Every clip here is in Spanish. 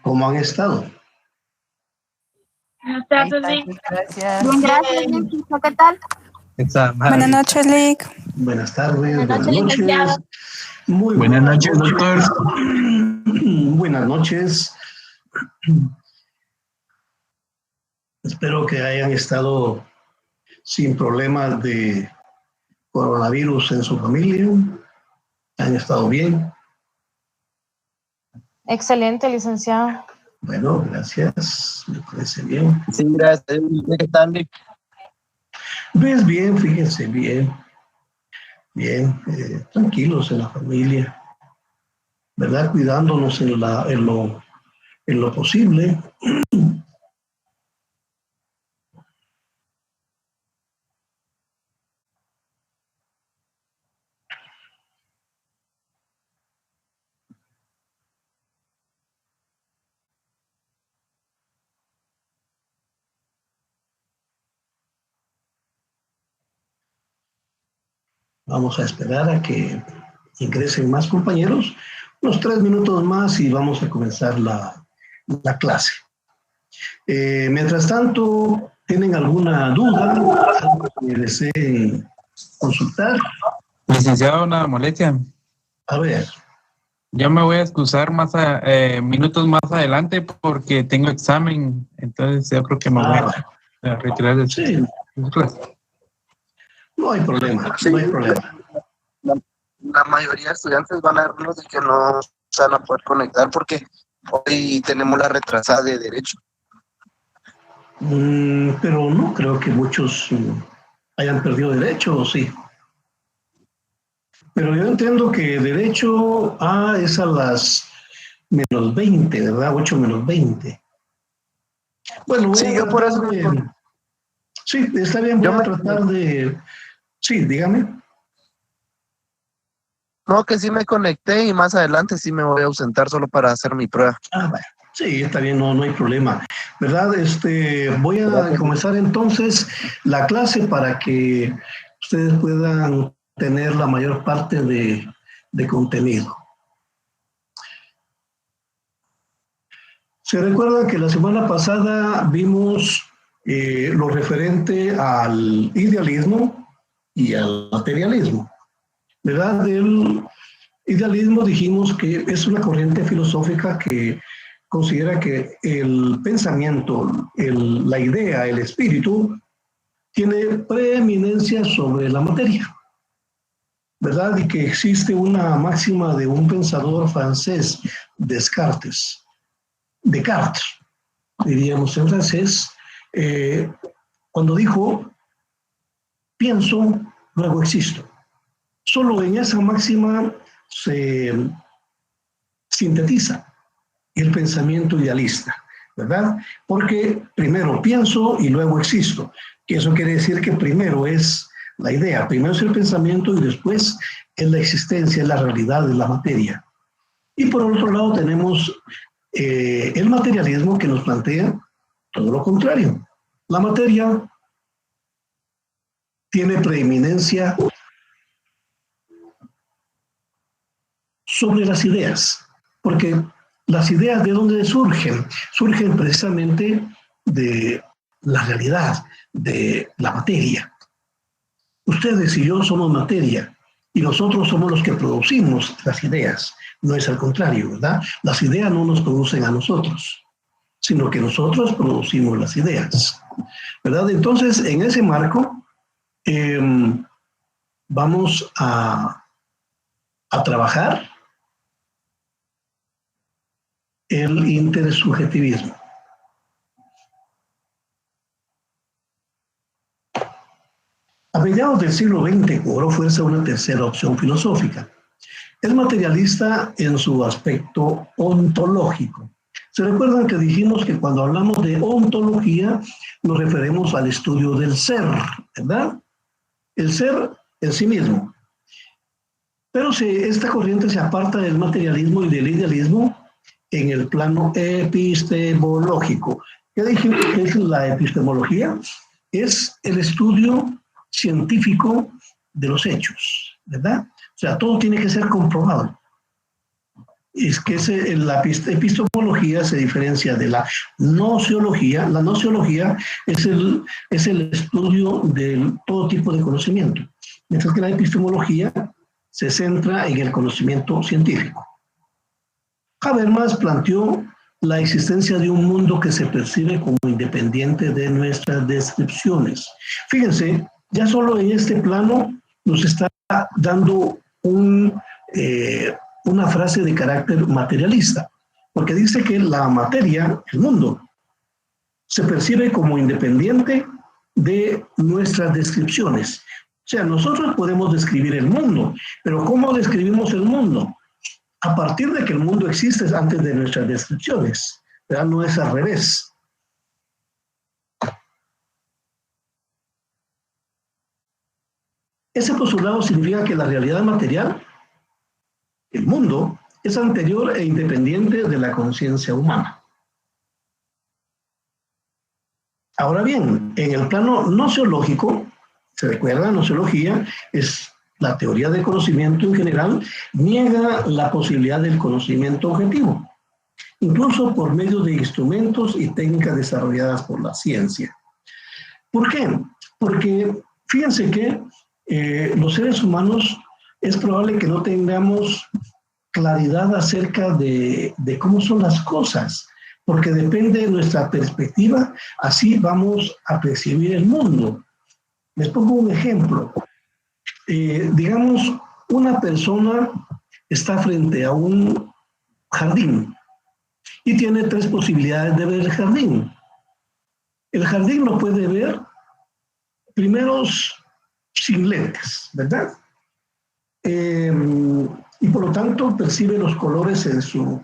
¿Cómo han estado? Buenas tardes, Lick. Gracias. Bien, gracias, Lick. ¿Qué tal? Buenas noches, Lick. Buenas tardes, Buenas noches, licenciado. Muy buenas noches, doctor. Buenas noches. Espero que hayan estado sin problemas de coronavirus en su familia. ¿Han estado bien? Excelente, licenciado. Bueno, gracias. Me parece bien. Sí, gracias. ¿Qué tal, Lick? Pues bien, fíjense, bien. Bien, tranquilos en la familia, ¿verdad? Cuidándonos en lo posible. Vamos a esperar a que ingresen más compañeros, unos 3 minutos más y vamos a comenzar la clase. Mientras tanto, ¿tienen alguna duda? ¿Algo que deseen consultar? Licenciado, una molestia. A ver. Yo me voy a excusar minutos más adelante porque tengo examen, entonces yo creo que me voy a retirar de sí. No hay problema, no hay problema. La mayoría de estudiantes van a darnos de que no se van a poder conectar porque hoy tenemos la retrasada de Derecho. Pero no creo que muchos hayan perdido Derecho, ¿o sí? Pero yo entiendo que Derecho es a las -20, ¿verdad? 8 menos 20. Bueno, sí, yo por eso... Sí, está bien, voy a tratar de... Sí, dígame. No, que sí me conecté y más adelante sí me voy a ausentar solo para hacer mi prueba. Bueno. Sí, está bien, no hay problema. ¿Verdad? Voy a comenzar entonces la clase para que ustedes puedan tener la mayor parte de contenido. ¿Se recuerdan que la semana pasada vimos lo referente al idealismo y al materialismo? ¿Verdad? Del idealismo dijimos que es una corriente filosófica que considera que el pensamiento, la idea, el espíritu, tiene preeminencia sobre la materia, ¿verdad? Y que existe una máxima de un pensador francés, Descartes, diríamos en francés, cuando dijo, pienso, luego existo. Solo en esa máxima se sintetiza el pensamiento idealista, ¿verdad? Porque primero pienso y luego existo. Que eso quiere decir que primero es la idea, primero es el pensamiento y después es la existencia, es la realidad, es la materia. Y por otro lado tenemos el materialismo que nos plantea todo lo contrario. La materia tiene preeminencia sobre las ideas, porque las ideas ¿de dónde surgen? Surgen precisamente de la realidad, de la materia. Ustedes y yo somos materia y nosotros somos los que producimos las ideas. No es al contrario, ¿verdad? Las ideas no nos producen a nosotros, sino que nosotros producimos las ideas, ¿verdad? Entonces, en ese marco, vamos a trabajar el intersubjetivismo. A mediados del siglo XX cobró fuerza una tercera opción filosófica. Es materialista en su aspecto ontológico. ¿Se recuerdan que dijimos que cuando hablamos de ontología nos referimos al estudio del ser, ¿verdad? El ser en sí mismo. Pero esta corriente se aparta del materialismo y del idealismo en el plano epistemológico. ¿Qué dijimos que es la epistemología? Es el estudio científico de los hechos, ¿verdad? O sea, todo tiene que ser comprobado. es que la epistemología se diferencia de la nociología. La nociología es el estudio de todo tipo de conocimiento, mientras que la epistemología se centra en el conocimiento científico. Habermas planteó la existencia de un mundo que se percibe como independiente de nuestras descripciones. Fíjense, ya solo en este plano nos está dando una frase de carácter materialista, porque dice que la materia, el mundo, se percibe como independiente de nuestras descripciones. O sea, nosotros podemos describir el mundo, pero ¿cómo describimos el mundo? A partir de que el mundo existe antes de nuestras descripciones, ¿verdad? No es al revés. Ese postulado significa que la realidad material, el mundo, es anterior e independiente de la conciencia humana. Ahora bien, en el plano nociológico, se recuerda, nociología es la teoría del conocimiento en general, niega la posibilidad del conocimiento objetivo, incluso por medio de instrumentos y técnicas desarrolladas por la ciencia. ¿Por qué? Porque fíjense que los seres humanos es probable que no tengamos claridad acerca de cómo son las cosas, porque depende de nuestra perspectiva, así vamos a percibir el mundo. Les pongo un ejemplo. Digamos, una persona está frente a un jardín y tiene tres posibilidades de ver el jardín. El jardín lo puede ver primero sin lentes, ¿verdad? Y por lo tanto percibe los colores en su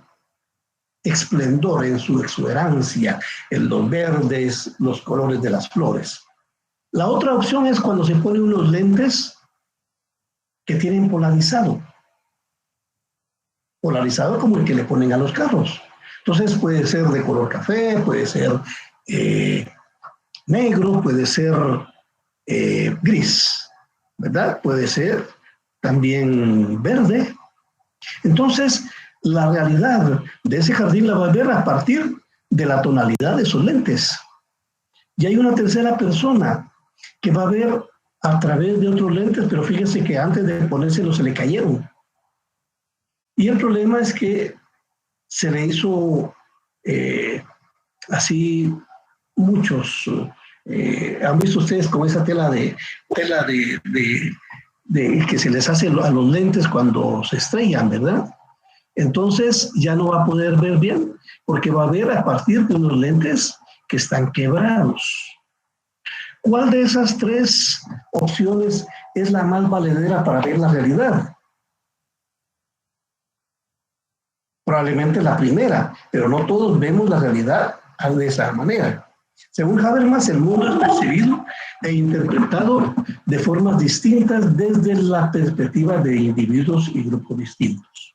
esplendor, en su exuberancia, en los verdes, los colores de las flores. La otra opción es cuando se ponen unos lentes que tienen polarizado como el que le ponen a los carros. Entonces puede ser de color café, puede ser negro, puede ser gris, ¿verdad? Puede ser también verde. Entonces, la realidad de ese jardín la va a ver a partir de la tonalidad de esos lentes. Y hay una tercera persona que va a ver a través de otros lentes, pero fíjese que antes de ponérselos se le cayeron. Y el problema es que se le hizo así muchos. ¿Han visto ustedes como esa tela de que se les hace a los lentes cuando se estrellan, ¿verdad? Entonces ya no va a poder ver bien, porque va a ver a partir de unos lentes que están quebrados. ¿Cuál de esas tres opciones es la más valedera para ver la realidad? Probablemente la primera, pero no todos vemos la realidad de esa manera. Según Habermas, el mundo es percibido e interpretado de formas distintas desde la perspectiva de individuos y grupos distintos.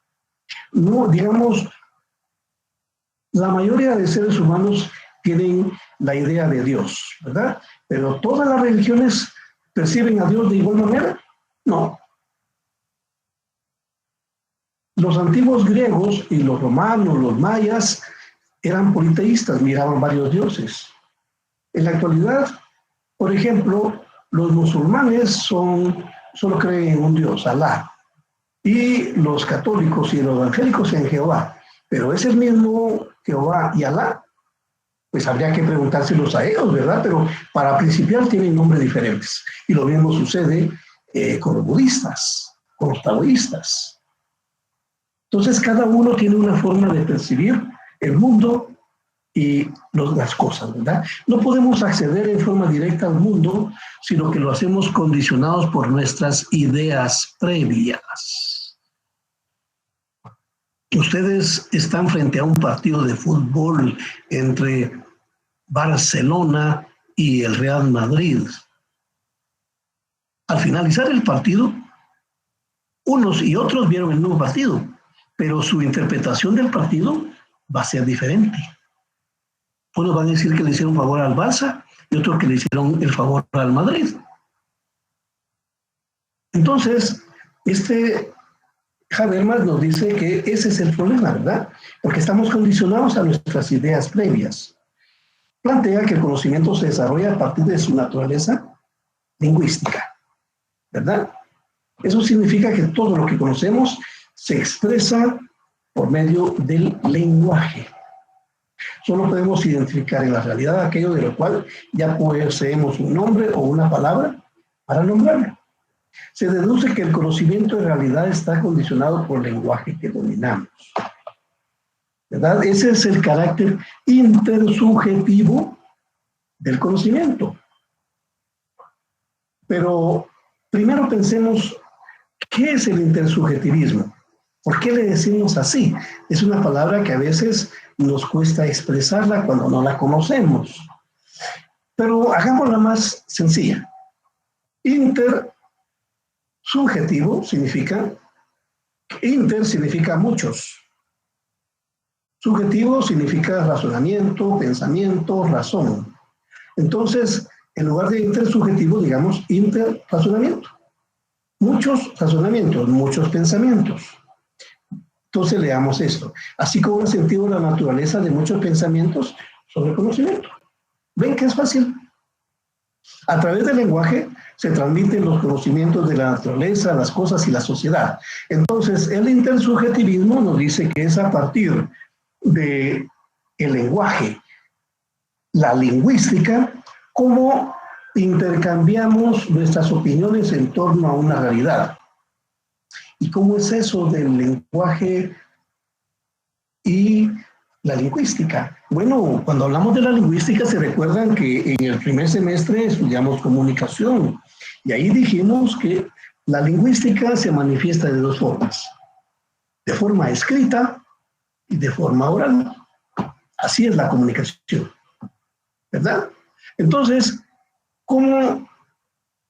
No, digamos, la mayoría de seres humanos tienen la idea de Dios, ¿verdad? Pero ¿todas las religiones perciben a Dios de igual manera? No. Los antiguos griegos y los romanos, los mayas, eran politeístas, miraban varios dioses. En la actualidad, por ejemplo, los musulmanes solo creen en un Dios, Alá, y los católicos y los evangélicos en Jehová. Pero es el mismo Jehová y Alá, pues habría que preguntárselos a ellos, ¿verdad? Pero para principiar tienen nombres diferentes. Y lo mismo sucede con los budistas, con los taoístas. Entonces cada uno tiene una forma de percibir el mundo y las cosas, ¿verdad? No podemos acceder en forma directa al mundo, sino que lo hacemos condicionados por nuestras ideas previas. Ustedes están frente a un partido de fútbol entre Barcelona y el Real Madrid. Al finalizar el partido, unos y otros vieron el mismo partido, pero su interpretación del partido va a ser diferente. Unos van a decir que le hicieron favor al Barça y otros que le hicieron el favor al Madrid. Entonces, este Habermas nos dice que ese es el problema, ¿verdad? Porque estamos condicionados a nuestras ideas previas. Plantea que el conocimiento se desarrolla a partir de su naturaleza lingüística, ¿verdad? Eso significa que todo lo que conocemos se expresa por medio del lenguaje. Solo podemos identificar en la realidad aquello de lo cual ya poseemos un nombre o una palabra para nombrarlo. Se deduce que el conocimiento en realidad está condicionado por el lenguaje que dominamos, ¿verdad? Ese es el carácter intersubjetivo del conocimiento. Pero primero pensemos, ¿qué es el intersubjetivismo? ¿Por qué le decimos así? Es una palabra que a veces nos cuesta expresarla cuando no la conocemos. Pero hagámosla más sencilla. Intersubjetivo significa muchos. Subjetivo significa razonamiento, pensamiento, razón. Entonces, en lugar de intersubjetivo, digamos interrazonamiento. Muchos razonamientos, muchos pensamientos. Entonces leamos esto. Así como el sentido de la naturaleza de muchos pensamientos sobre conocimiento. ¿Ven que es fácil? A través del lenguaje se transmiten los conocimientos de la naturaleza, las cosas y la sociedad. Entonces, el intersubjetivismo nos dice que es a partir del lenguaje, la lingüística, cómo intercambiamos nuestras opiniones en torno a una realidad. ¿Y cómo es eso del lenguaje y la lingüística? Bueno, cuando hablamos de la lingüística, se recuerdan que en el primer semestre estudiamos comunicación y ahí dijimos que la lingüística se manifiesta de dos formas, de forma escrita y de forma oral. Así es la comunicación, ¿verdad? Entonces, ¿cómo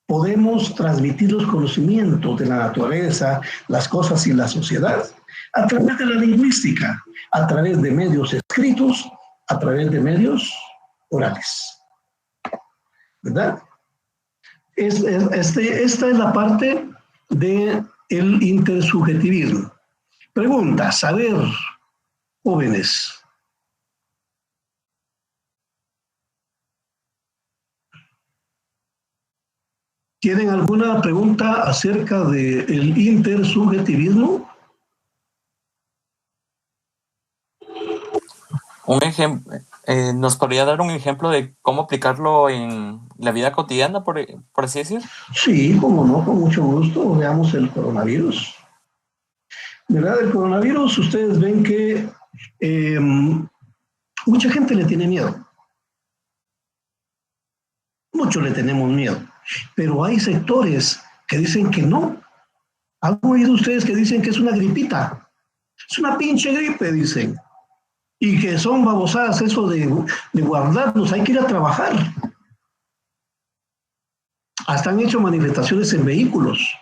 podemos transmitir los conocimientos de la naturaleza, las cosas y la sociedad? A través de la lingüística, a través de medios escritos, a través de medios orales. ¿Verdad? Esta es la parte del intersubjetivismo. Preguntas, a ver, jóvenes. ¿Tienen alguna pregunta acerca del intersubjetivismo? Un ejemplo, ¿nos podría dar un ejemplo de cómo aplicarlo en la vida cotidiana, por así decir? Sí, cómo no, con mucho gusto. Veamos el coronavirus. ¿Verdad? El coronavirus, ustedes ven que mucha gente le tiene miedo. Muchos le tenemos miedo. Pero hay sectores que dicen que no. ¿Han oído ustedes que dicen que es una gripita? Es una pinche gripe, dicen. Y que son babosadas eso de guardarnos, hay que ir a trabajar. Hasta han hecho manifestaciones en vehículos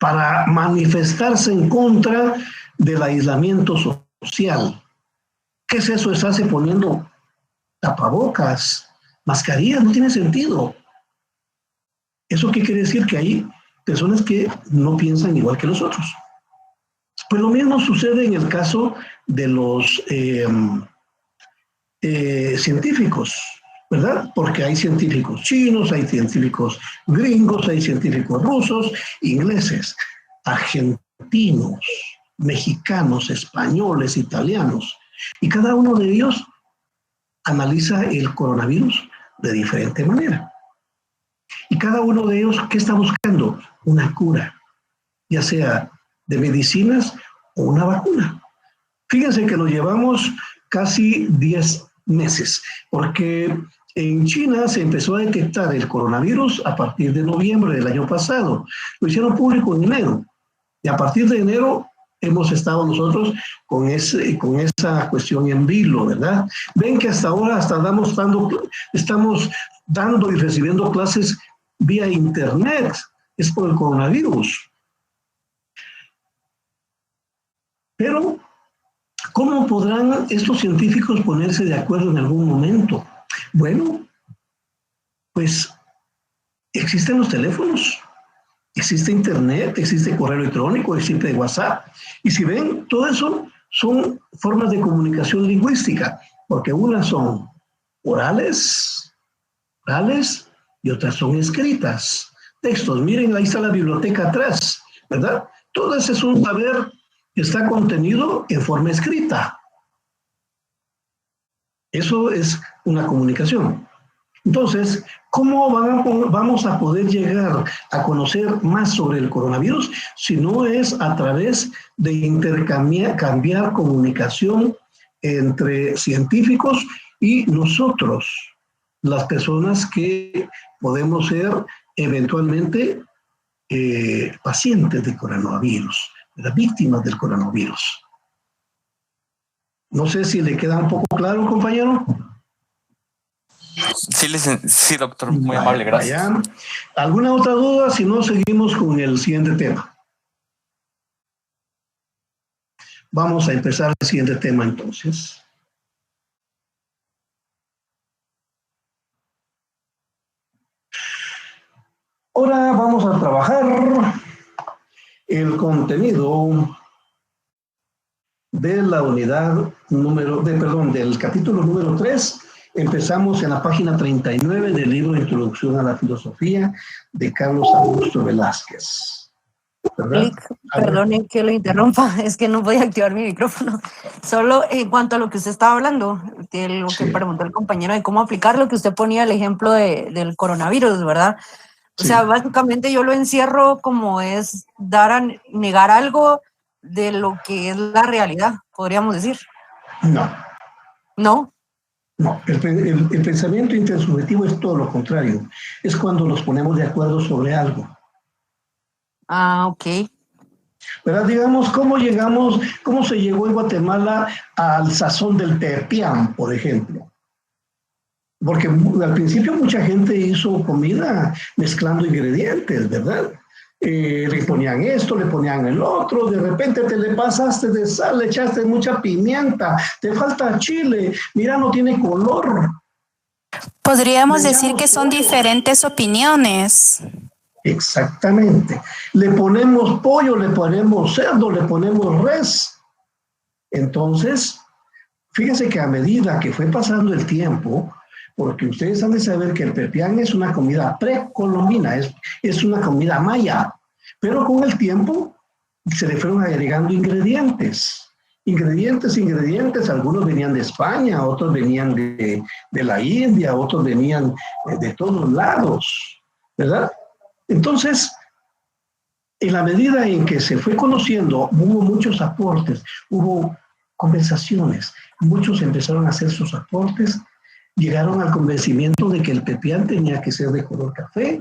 para manifestarse en contra del aislamiento social. ¿Qué es eso? Estarse poniendo tapabocas, mascarillas, no tiene sentido. ¿Eso qué quiere decir? Que hay personas que no piensan igual que los otros. Pues lo mismo sucede en el caso de los científicos, ¿verdad? Porque hay científicos chinos, hay científicos gringos, hay científicos rusos, ingleses, argentinos, mexicanos, españoles, italianos. Y cada uno de ellos analiza el coronavirus de diferente manera. Y cada uno de ellos, ¿qué está buscando? Una cura, ya sea de medicinas o una vacuna. Fíjense que lo llevamos casi 10 meses, porque en China se empezó a detectar el coronavirus a partir de noviembre del año pasado. Lo hicieron público en enero. Y a partir de enero hemos estado nosotros con esa cuestión en vilo, ¿verdad? Ven que hasta ahora estamos dando y recibiendo clases vía internet. Es por el coronavirus. Pero, ¿cómo podrán estos científicos ponerse de acuerdo en algún momento? Bueno, pues existen los teléfonos. Existe internet, existe correo electrónico, existe WhatsApp. Y si ven, todo eso son formas de comunicación lingüística, porque unas son orales y otras son escritas. Textos, miren, ahí está la biblioteca atrás, ¿verdad? Todo ese es un saber que está contenido en forma escrita. Eso es una comunicación. Entonces, ¿cómo vamos a poder llegar a conocer más sobre el coronavirus si no es a través de intercambiar comunicación entre científicos y nosotros, las personas que podemos ser eventualmente pacientes de coronavirus, las víctimas del coronavirus? No sé si le queda un poco claro, compañero. Sí, doctor, muy amable, gracias. Vaya. ¿Alguna otra duda? Si no, seguimos con el siguiente tema. Vamos a empezar el siguiente tema entonces. Ahora vamos a trabajar el contenido de la unidad del capítulo número 3. Empezamos en la página 39 del libro Introducción a la Filosofía de Carlos Augusto Velázquez. ¿Verdad? Perdone que lo interrumpa, es que no voy a activar mi micrófono. Solo en cuanto a lo que usted estaba hablando, de lo que preguntó el compañero, de cómo aplicar lo que usted ponía el ejemplo del coronavirus, ¿verdad? O sea, básicamente yo lo encierro como es negar algo de lo que es la realidad, podríamos decir. No. ¿No? No, el pensamiento intersubjetivo es todo lo contrario. Es cuando nos ponemos de acuerdo sobre algo. Ah, ok. ¿Verdad? Digamos, cómo se llegó en Guatemala al sazón del pepián, por ejemplo. Porque al principio mucha gente hizo comida mezclando ingredientes, ¿verdad? Le ponían esto, le ponían el otro, de repente te le pasaste de sal, le echaste mucha pimienta, te falta chile, mira, no tiene color. Podríamos decir que son diferentes opiniones. Exactamente. Le ponemos pollo, le ponemos cerdo, le ponemos res. Entonces, fíjese que a medida que fue pasando el tiempo, porque ustedes han de saber que el pepián es una comida precolombina, es una comida maya, pero con el tiempo se le fueron agregando ingredientes, algunos venían de España, otros venían de la India, otros venían de todos lados, ¿verdad? Entonces, en la medida en que se fue conociendo, hubo muchos aportes, hubo conversaciones, muchos empezaron a hacer sus aportes, llegaron al convencimiento de que el pepián tenía que ser de color café,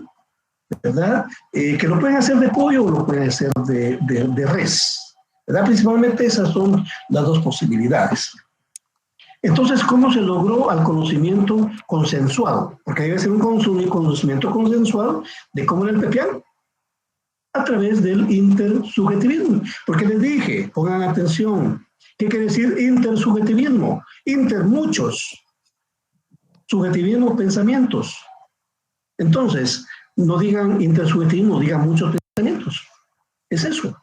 ¿verdad? Que lo pueden hacer de pollo o lo pueden hacer de res, ¿verdad? Principalmente esas son las dos posibilidades. Entonces, ¿cómo se logró al conocimiento consensuado? Porque debe ser un conocimiento consensuado de cómo era el pepián a través del intersubjetivismo. Porque les dije, pongan atención, ¿qué quiere decir intersubjetivismo? Muchos. Subjetivismo, pensamientos. Entonces, no digan intersubjetivismo, digan muchos pensamientos. Es eso,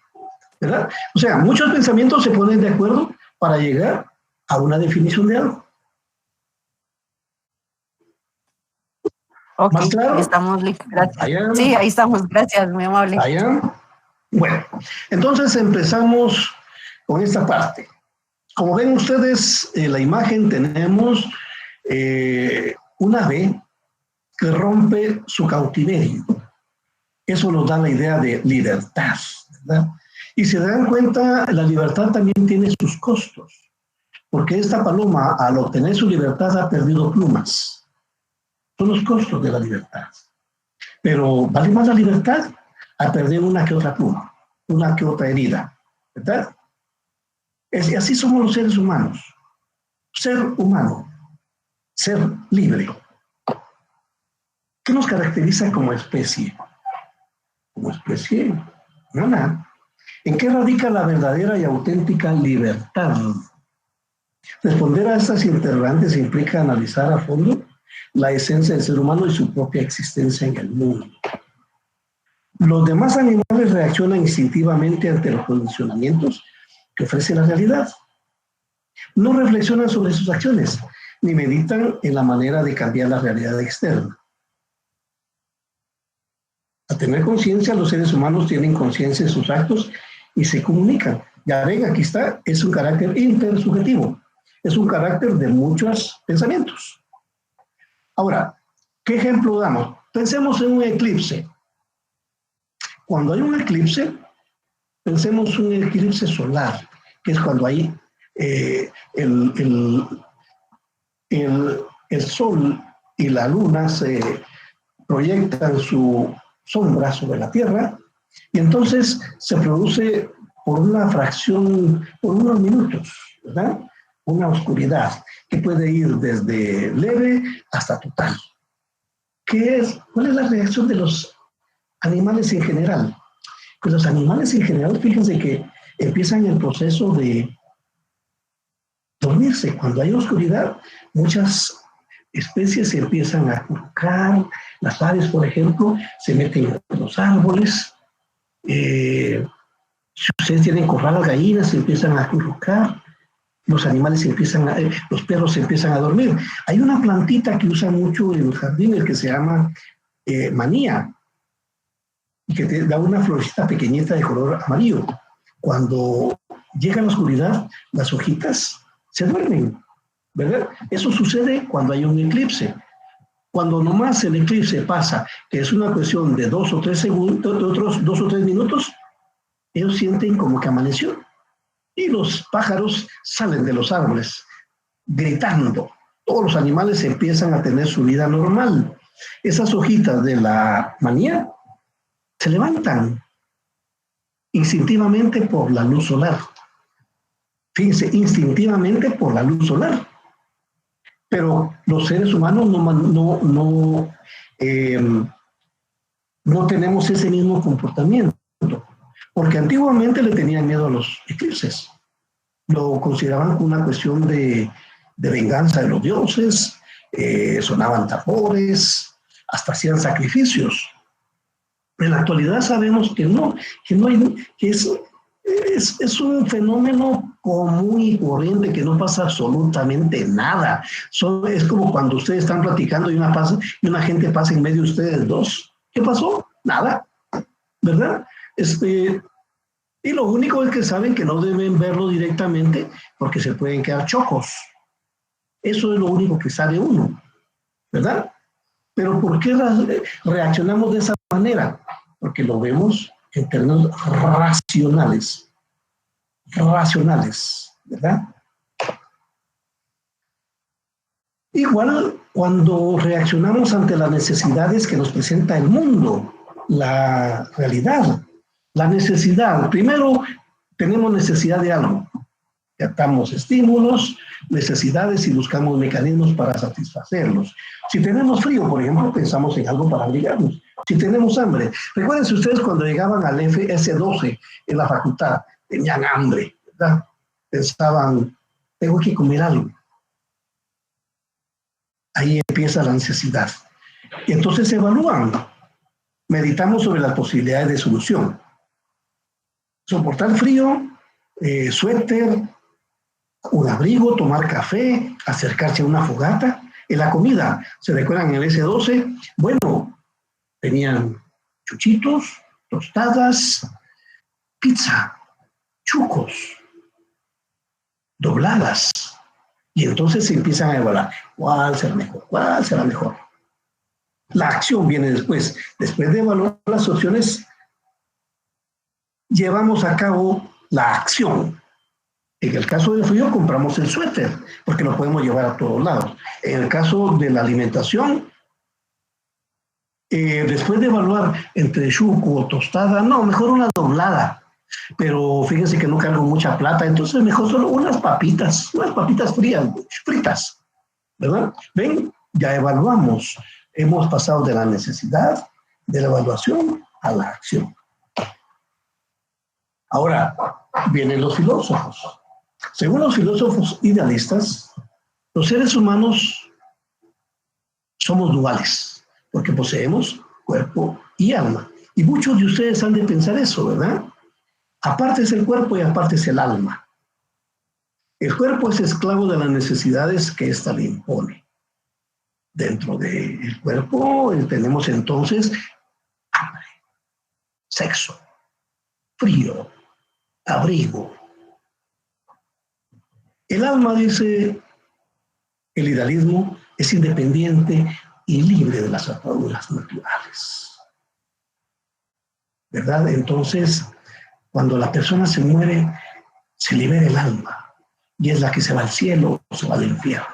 ¿verdad? O sea, muchos pensamientos se ponen de acuerdo para llegar a una definición de algo. Ok, ¿Más claro? estamos listos, gracias. Allá. Sí, ahí estamos, gracias, muy amable. Allá. Bueno, entonces empezamos con esta parte. Como ven ustedes en la imagen tenemos un ave que rompe su cautiverio. Eso nos da la idea de libertad, ¿verdad? Y si se dan cuenta, la libertad también tiene sus costos, porque esta paloma, al obtener su libertad, ha perdido plumas. Son los costos de la libertad. Pero vale más la libertad a perder una que otra pluma, una que otra herida, ¿verdad? Así somos los seres humanos. Ser humano, ser libre. ¿Qué nos caracteriza como especie? Como especie, nada. ¿En qué radica la verdadera y auténtica libertad? Responder a estas interrogantes implica analizar a fondo la esencia del ser humano y su propia existencia en el mundo. Los demás animales reaccionan instintivamente ante los condicionamientos que ofrece la realidad. No reflexionan sobre sus acciones, ni meditan en la manera de cambiar la realidad externa. Al tener conciencia, los seres humanos tienen conciencia de sus actos y se comunican. Ya ven, aquí está, es un carácter intersubjetivo. Es un carácter de muchos pensamientos. Ahora, ¿qué ejemplo damos? Pensemos en un eclipse. Cuando hay un eclipse, pensemos en un eclipse solar, que es cuando hay el sol y la luna se proyectan su sombra sobre la Tierra, y entonces se produce por una fracción, por unos minutos, ¿verdad? Una oscuridad que puede ir desde leve hasta total. ¿Cuál es la reacción de los animales en general? Pues los animales en general, fíjense que empiezan el proceso de dormirse. Cuando hay oscuridad, muchas especies se empiezan a acurrucar. Las aves, por ejemplo, se meten en los árboles. Si ustedes tienen corral de gallinas, se empiezan a acurrucar. Los animales los perros se empiezan a dormir. Hay una plantita que usan mucho en los jardines que se llama manía, y que te da una florecita pequeñita de color amarillo. Cuando llega la oscuridad, las hojitas se duermen, ¿verdad? Eso sucede cuando hay un eclipse. Cuando nomás el eclipse pasa, que es una cuestión de 2 o 3 segundos, 2 o 3 minutos, ellos sienten como que amaneció. Y los pájaros salen de los árboles gritando. Todos los animales empiezan a tener su vida normal. Esas hojitas de la manía se levantan instintivamente por la luz solar. Fíjense, instintivamente por la luz solar. Pero los seres humanos no tenemos ese mismo comportamiento. Porque antiguamente le tenían miedo a los eclipses. Lo consideraban como una cuestión de venganza de los dioses, sonaban tambores, hasta hacían sacrificios. En la actualidad sabemos que es un fenómeno común y corriente, que no pasa absolutamente nada. Es como cuando ustedes están platicando y una gente pasa en medio de ustedes dos. ¿Qué pasó? Nada, ¿verdad? Y lo único es que saben que no deben verlo directamente porque se pueden quedar chocos. Eso es lo único que sabe uno, ¿verdad? Pero ¿por qué reaccionamos de esa manera? Porque lo vemos en términos racionales, ¿verdad? Igual cuando reaccionamos ante las necesidades que nos presenta el mundo, la realidad. La necesidad, primero tenemos necesidad de algo, captamos estímulos, necesidades y buscamos mecanismos para satisfacerlos. Si tenemos frío, por ejemplo, pensamos en algo para abrigarnos. Si tenemos hambre, recuérdense ustedes cuando llegaban al FS12 en la facultad, tenían hambre, ¿verdad? Pensaban, tengo que comer algo. Ahí empieza la necesidad. Y entonces se evalúan, meditamos sobre las posibilidades de solución. Soportar frío, suéter, un abrigo, tomar café, acercarse a una fogata. En la comida, ¿se recuerdan en el S12? Bueno, tenían chuchitos, tostadas, pizza, chucos, dobladas. Y entonces se empiezan a evaluar, ¿cuál será mejor? ¿Cuál será mejor? La acción viene después. Después de evaluar las opciones, llevamos a cabo la acción. En el caso del frío, compramos el suéter, porque lo podemos llevar a todos lados. En el caso de la alimentación, después de evaluar entre chuco o tostada, no, mejor una doblada. Pero fíjense que no cargo mucha plata, entonces mejor solo unas papitas fritas, ¿verdad? ¿Ven? Ya evaluamos. Hemos pasado de la necesidad, de la evaluación, a la acción. Ahora, vienen los filósofos. Según los filósofos idealistas, los seres humanos somos duales, porque poseemos cuerpo y alma. Y muchos de ustedes han de pensar eso, ¿verdad? Aparte es el cuerpo y aparte es el alma. El cuerpo es esclavo de las necesidades que ésta le impone. Dentro del cuerpo tenemos entonces hambre, sexo, frío, abrigo. El alma, dice el idealismo, es independiente y libre de las ataduras naturales. ¿Verdad? Entonces, cuando la persona se muere, se libera el alma y es la que se va al cielo o se va al infierno.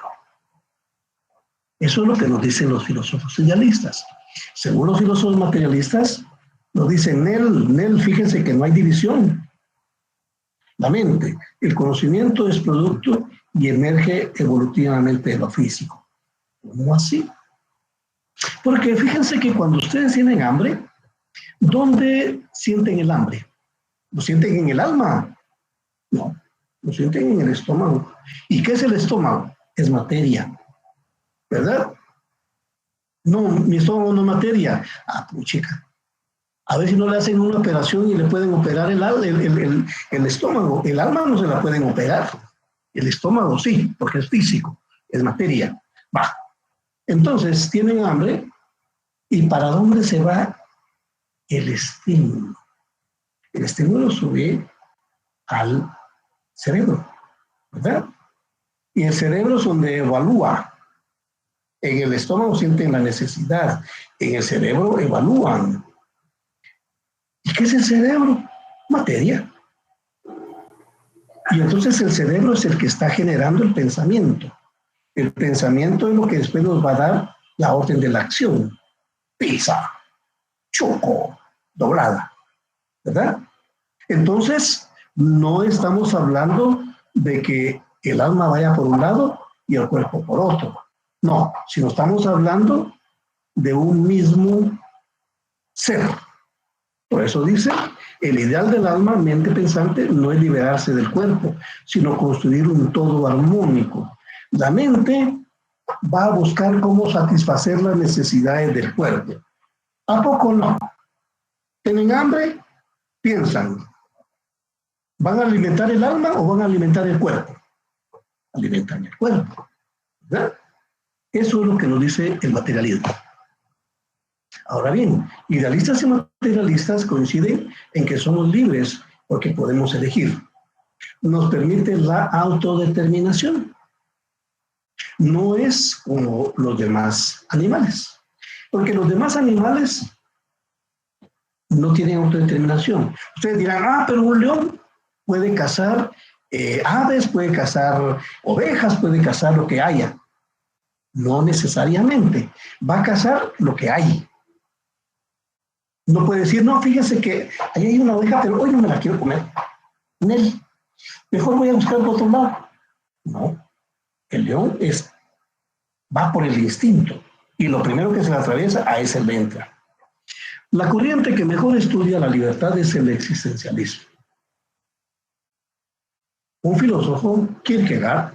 Eso es lo que nos dicen los filósofos idealistas. Según los filósofos materialistas, nos dicen, fíjense que no hay división. La mente, el conocimiento es producto y emerge evolutivamente de lo físico. ¿Cómo así? Porque fíjense que cuando ustedes tienen hambre, ¿dónde sienten el hambre? ¿Lo sienten en el alma? No, lo sienten en el estómago. ¿Y qué es el estómago? Es materia, ¿verdad? No, mi estómago no es materia. Ah, puchica. A ver si no le hacen una operación y le pueden operar el estómago. El alma no se la pueden operar. El estómago sí, porque es físico, es materia. Va. Entonces, tienen hambre. ¿Y para dónde se va el estímulo? El estímulo sube al cerebro, ¿verdad? Y el cerebro es donde evalúa. En el estómago sienten la necesidad. En el cerebro evalúan. ¿Y qué es el cerebro? Materia. Y entonces el cerebro es el que está generando el pensamiento. El pensamiento es lo que después nos va a dar la orden de la acción. Pizza, choco, doblada, ¿verdad? Entonces, no estamos hablando de que el alma vaya por un lado y el cuerpo por otro. No, sino estamos hablando de un mismo ser. Por eso dice, el ideal del alma, mente pensante, no es liberarse del cuerpo, sino construir un todo armónico. La mente va a buscar cómo satisfacer las necesidades del cuerpo. ¿A poco no? ¿Tienen hambre? Piensan. ¿Van a alimentar el alma o van a alimentar el cuerpo? Alimentan el cuerpo, ¿verdad? Eso es lo que nos dice el materialismo. Ahora bien, idealistas y materialistas coinciden en que somos libres porque podemos elegir. Nos permite la autodeterminación. No es como los demás animales, porque los demás animales no tienen autodeterminación. Ustedes dirán, pero un león puede cazar aves, puede cazar ovejas, puede cazar lo que haya. No necesariamente. Va a cazar lo que hay. No puede decir, no, fíjese que ahí hay una oveja, pero hoy no me la quiero comer. Mejor voy a buscar por otro lado. No. El león va por el instinto. Y lo primero que se le atraviesa, a ese le entra. La corriente que mejor estudia la libertad es el existencialismo. Un filósofo, Kierkegaard,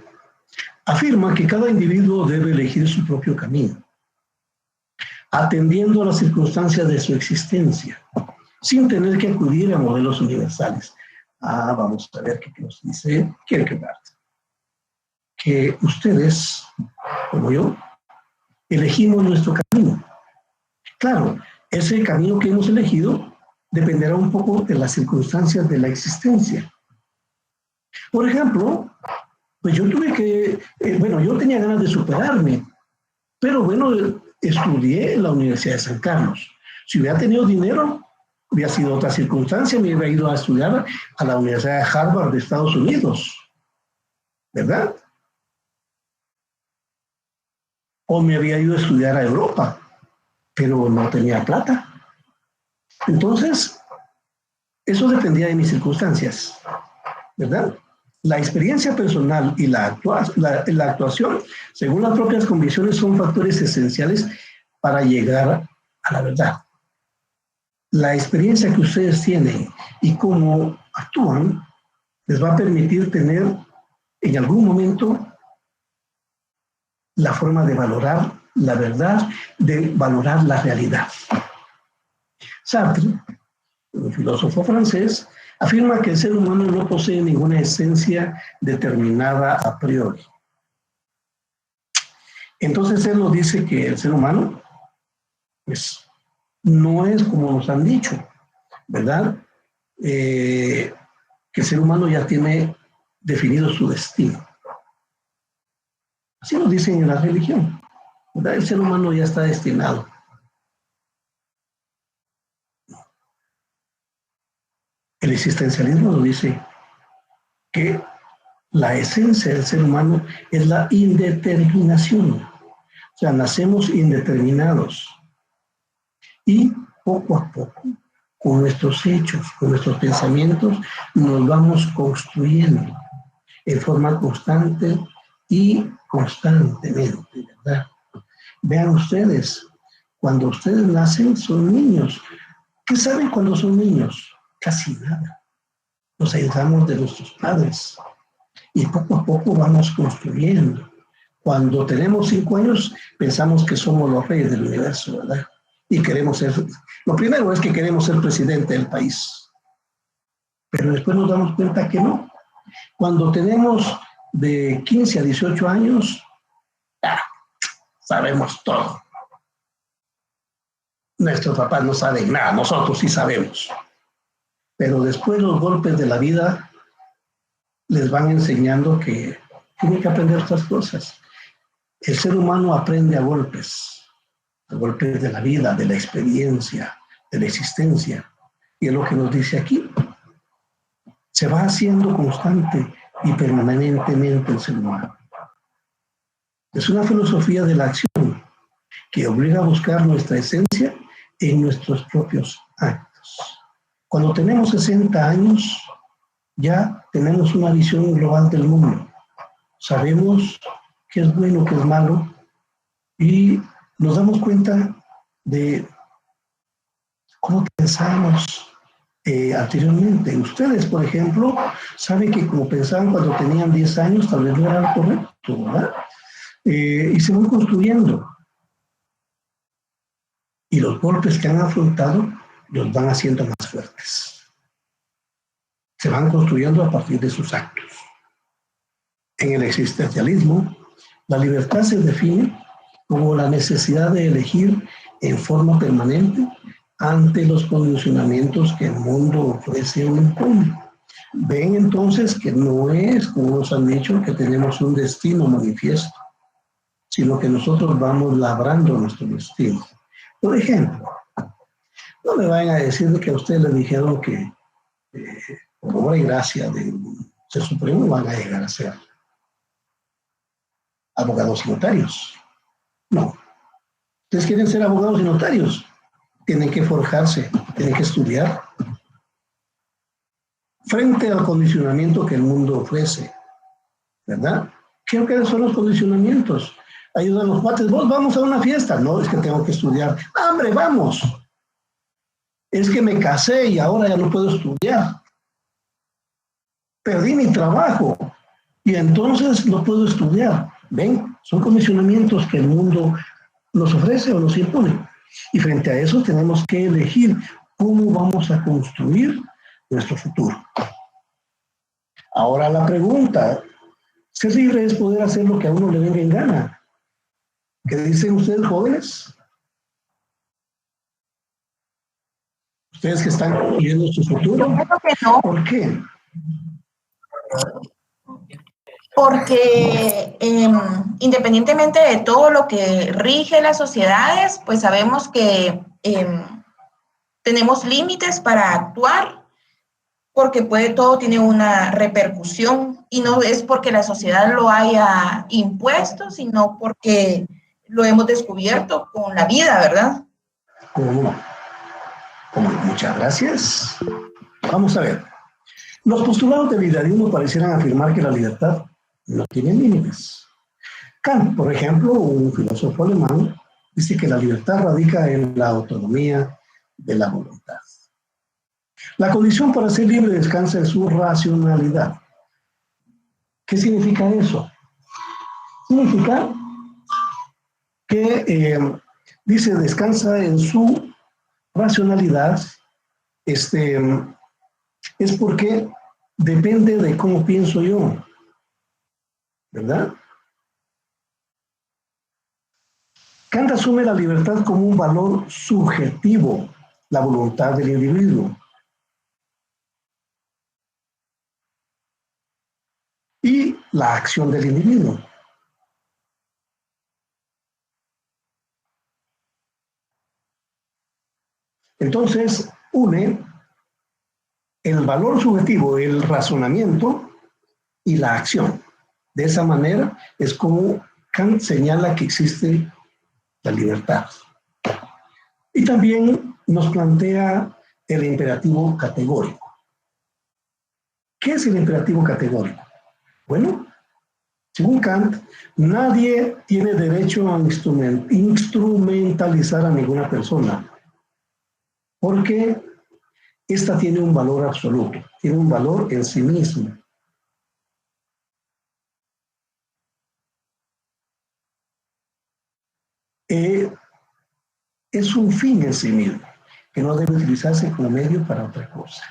afirma que cada individuo debe elegir su propio camino, atendiendo a las circunstancias de su existencia, sin tener que acudir a modelos universales. Vamos a ver qué nos dice Kierkegaard. Que ustedes, como yo, elegimos nuestro camino. Claro, ese camino que hemos elegido dependerá un poco de las circunstancias de la existencia. Por ejemplo, pues yo tuve que, yo tenía ganas de superarme, pero bueno, estudié en la Universidad de San Carlos. Si hubiera tenido dinero, hubiera sido otra circunstancia, me hubiera ido a estudiar a la Universidad de Harvard de Estados Unidos, ¿verdad? O me había ido a estudiar a Europa, pero no tenía plata. Entonces, eso dependía de mis circunstancias, ¿verdad? La experiencia personal y la actuación, según las propias convicciones, son factores esenciales para llegar a la verdad. La experiencia que ustedes tienen y cómo actúan les va a permitir tener en algún momento la forma de valorar la verdad, de valorar la realidad. Sartre, un filósofo francés, afirma que el ser humano no posee ninguna esencia determinada a priori. Entonces él nos dice que el ser humano, pues, no es como nos han dicho, ¿verdad? Que el ser humano ya tiene definido su destino. Así nos dicen en la religión, ¿verdad? El ser humano ya está destinado. El existencialismo nos dice que la esencia del ser humano es la indeterminación. O sea, nacemos indeterminados. Y poco a poco, con nuestros hechos, con nuestros pensamientos, nos vamos construyendo en forma constante y constantemente, ¿verdad? Vean ustedes, cuando ustedes nacen son niños. ¿Qué saben cuando son niños? Casi nada. Nos aislamos de nuestros padres y poco a poco vamos construyendo. Cuando tenemos 5 años pensamos que somos los reyes del universo, ¿verdad? Y queremos ser, lo primero es que queremos ser presidente del país, pero después nos damos cuenta que no. Cuando tenemos de 15 a 18 años, sabemos todo. Nuestros papás no saben nada, nosotros sí sabemos. Pero después los golpes de la vida les van enseñando que tienen que aprender otras cosas. El ser humano aprende a golpes de la vida, de la experiencia, de la existencia. Y es lo que nos dice aquí. Se va haciendo constante y permanentemente el ser humano. Es una filosofía de la acción que obliga a buscar nuestra esencia en nuestros propios actos. Cuando tenemos 60 años, ya tenemos una visión global del mundo. Sabemos qué es bueno, qué es malo, y nos damos cuenta de cómo pensábamos anteriormente. Ustedes, por ejemplo, saben que como pensaban cuando tenían 10 años, tal vez no era lo correcto, ¿verdad? Y se van construyendo. Y los golpes que han afrontado los van haciendo más fuertes. Se van construyendo a partir de sus actos. En el existencialismo, la libertad se define como la necesidad de elegir en forma permanente ante los condicionamientos que el mundo ofrece o impone. Ven entonces que no es, como nos han dicho, que tenemos un destino manifiesto, sino que nosotros vamos labrando nuestro destino. Por ejemplo, no me vayan a decir de que a ustedes les dijeron que por obra y gracia del Ser Supremo van a llegar a ser abogados y notarios. No. Ustedes quieren ser abogados y notarios, tienen que forjarse, tienen que estudiar frente al condicionamiento que el mundo ofrece, ¿verdad? ¿Qué son los condicionamientos? Ayudan los cuates, vos vamos a una fiesta. No, es que tengo que estudiar. ¡Hombre, vamos! Es que me casé y ahora ya no puedo estudiar. Perdí mi trabajo y entonces no puedo estudiar. ¿Ven? Son condicionamientos que el mundo nos ofrece o nos impone. Y frente a eso tenemos que elegir cómo vamos a construir nuestro futuro. Ahora la pregunta, ¿ser libre es poder hacer lo que a uno le venga en gana? ¿Qué dicen ustedes, jóvenes? Ustedes que están construyendo su futuro. Creo que no. ¿Por qué? Porque independientemente de todo lo que rige las sociedades, pues sabemos que tenemos límites para actuar, porque todo tiene una repercusión, y no es porque la sociedad lo haya impuesto, sino porque lo hemos descubierto con la vida, ¿verdad? Muchas gracias. Vamos a ver. Los postulados de liberalismo parecieran afirmar que la libertad no tiene límites. Kant, por ejemplo, un filósofo alemán, dice que la libertad radica en la autonomía de la voluntad. La condición para ser libre descansa en su racionalidad. ¿Qué significa eso? Significa que, dice, descansa en su racionalidad es porque depende de cómo pienso yo, ¿verdad? Kant asume la libertad como un valor subjetivo, la voluntad del individuo. Y la acción del individuo. Entonces, une el valor subjetivo, el razonamiento y la acción. De esa manera es como Kant señala que existe la libertad. Y también nos plantea el imperativo categórico. ¿Qué es el imperativo categórico? Bueno, según Kant, nadie tiene derecho a instrumentalizar a ninguna persona, porque esta tiene un valor absoluto, tiene un valor en sí mismo. Es un fin en sí mismo, que no debe utilizarse como medio para otra cosa.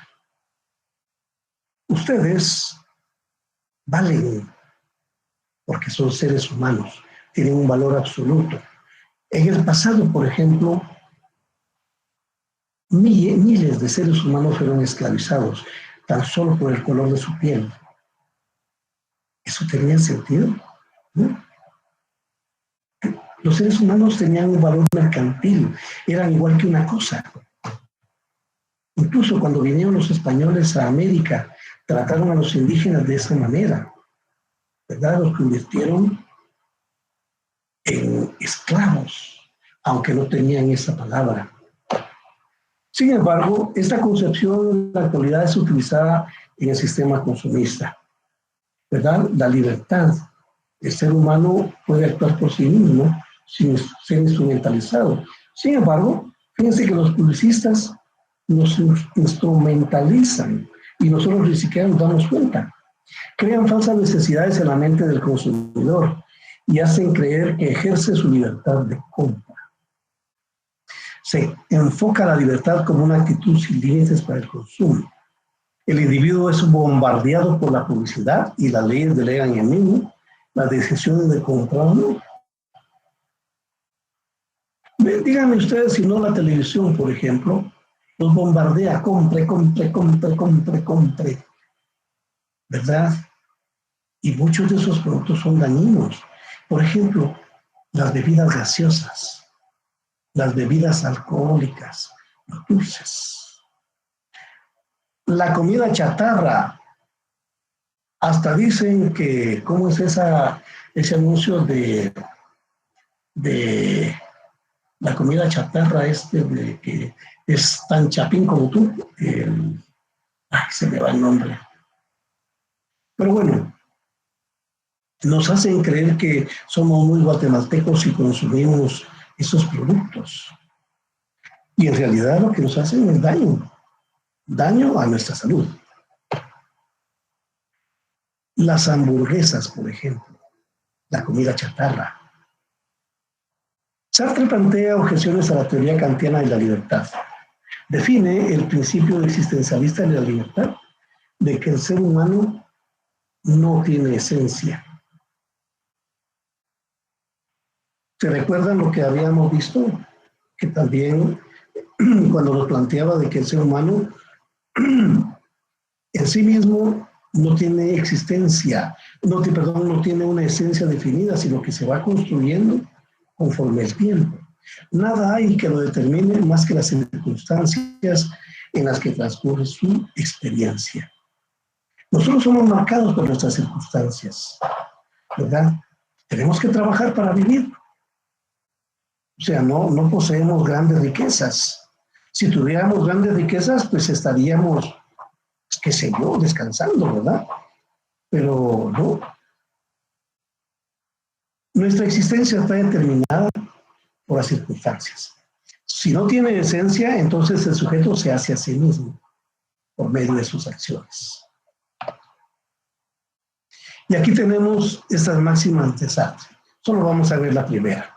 Ustedes valen porque son seres humanos, tienen un valor absoluto. En el pasado, por ejemplo, miles de seres humanos fueron esclavizados tan solo por el color de su piel. ¿Eso tenía sentido? ¿No? Los seres humanos tenían un valor mercantil, eran igual que una cosa. Incluso cuando vinieron los españoles a América, trataron a los indígenas de esa manera, ¿verdad? Los convirtieron en esclavos, aunque no tenían esa palabra. Sin embargo, esta concepción en la actualidad es utilizada en el sistema consumista, ¿verdad? La libertad. El ser humano puede actuar por sí mismo sin ser instrumentalizado. Sin embargo, fíjense que los publicistas nos instrumentalizan y nosotros ni siquiera nos damos cuenta. Crean falsas necesidades en la mente del consumidor y hacen creer que ejerce su libertad de compra. Se enfoca la libertad como una actitud sin límites para el consumo. El individuo es bombardeado por la publicidad y las leyes delegan en él mismo las decisiones de comprar o no. Díganme ustedes si no la televisión, por ejemplo, los bombardea, compre, ¿verdad? Y muchos de esos productos son dañinos. Por ejemplo, las bebidas gaseosas, las bebidas alcohólicas, los dulces. La comida chatarra, hasta dicen que, ¿cómo es ese anuncio de la comida chatarra de que es tan chapín como tú? Se me va el nombre. Pero bueno, nos hacen creer que somos muy guatemaltecos y consumimos esos productos. Y en realidad lo que nos hacen es daño a nuestra salud. Las hamburguesas, por ejemplo, la comida chatarra. Sartre plantea objeciones a la teoría kantiana de la libertad. Define el principio existencialista de la libertad, de que el ser humano no tiene esencia. ¿Se recuerdan lo que habíamos visto? Que también cuando nos planteaba de que el ser humano en sí mismo no tiene existencia, no tiene una esencia definida, sino que se va construyendo conforme el tiempo. Nada hay que lo determine más que las circunstancias en las que transcurre su experiencia. Nosotros somos marcados por nuestras circunstancias, ¿verdad? Tenemos que trabajar para vivir. O sea, no poseemos grandes riquezas. Si tuviéramos grandes riquezas, pues estaríamos, qué sé yo, descansando, ¿verdad? Pero no. Nuestra existencia está determinada por las circunstancias. Si no tiene esencia, entonces el sujeto se hace a sí mismo por medio de sus acciones. Y aquí tenemos estas máximas de Sartre. Solo vamos a ver la primera.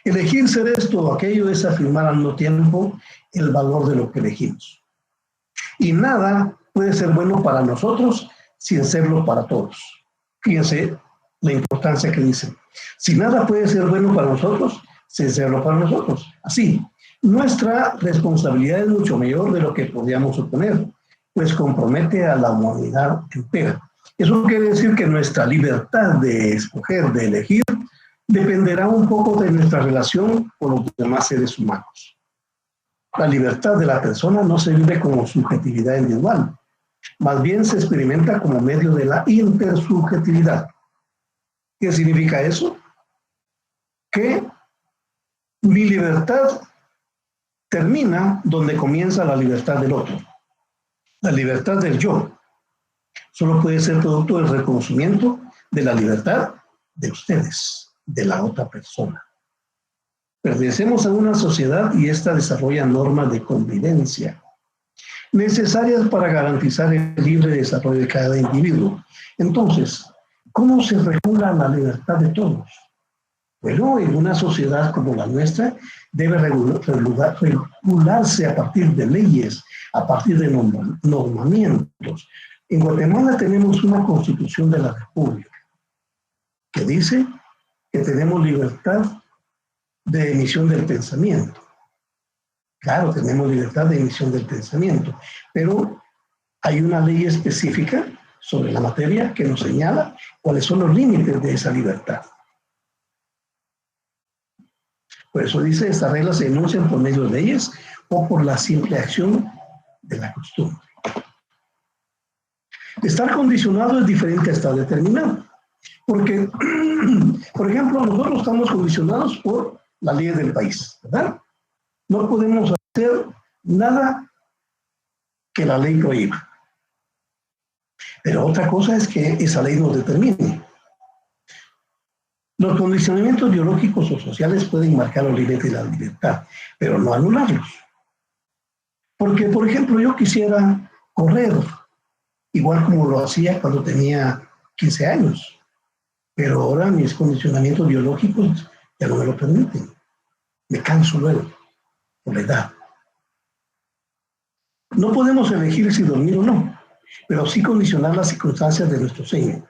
Elegir ser esto o aquello es afirmar al mismo tiempo el valor de lo que elegimos. Y nada puede ser bueno para nosotros sin serlo para todos. Fíjense la importancia que dice. Si nada puede ser bueno para nosotros, sin serlo para nosotros. Así, nuestra responsabilidad es mucho mayor de lo que podríamos suponer, pues compromete a la humanidad entera. Eso quiere decir que nuestra libertad de escoger, de elegir, dependerá un poco de nuestra relación con los demás seres humanos. La libertad de la persona no se vive como subjetividad individual, más bien se experimenta como medio de la intersubjetividad. ¿Qué significa eso? Que mi libertad termina donde comienza la libertad del otro. La libertad del yo solo puede ser producto del reconocimiento de la libertad de ustedes, de la otra persona. Pertenecemos a una sociedad y esta desarrolla normas de convivencia necesarias para garantizar el libre desarrollo de cada individuo. Entonces, ¿cómo se regula la libertad de todos? Bueno, en una sociedad como la nuestra debe regularse a partir de leyes, a partir de normamientos. En Guatemala tenemos una Constitución de la República que dice que tenemos libertad de emisión del pensamiento. Claro, tenemos libertad de emisión del pensamiento, pero hay una ley específica sobre la materia que nos señala cuáles son los límites de esa libertad. Por eso dice, estas reglas se enuncian por medio de leyes o por la simple acción de la costumbre. Estar condicionado es diferente a estar determinado. Porque, por ejemplo, nosotros estamos condicionados por la ley del país, ¿verdad? No podemos hacer nada que la ley prohíba. Pero otra cosa es que esa ley nos determine. Los condicionamientos biológicos o sociales pueden marcar los límites de la libertad, pero no anularlos. Porque, por ejemplo, yo quisiera correr, igual como lo hacía cuando tenía 15 años, pero ahora mis condicionamientos biológicos ya no me lo permiten. Me canso luego, por la edad. No podemos elegir si dormir o no, pero sí condicionar las circunstancias de nuestro sueño.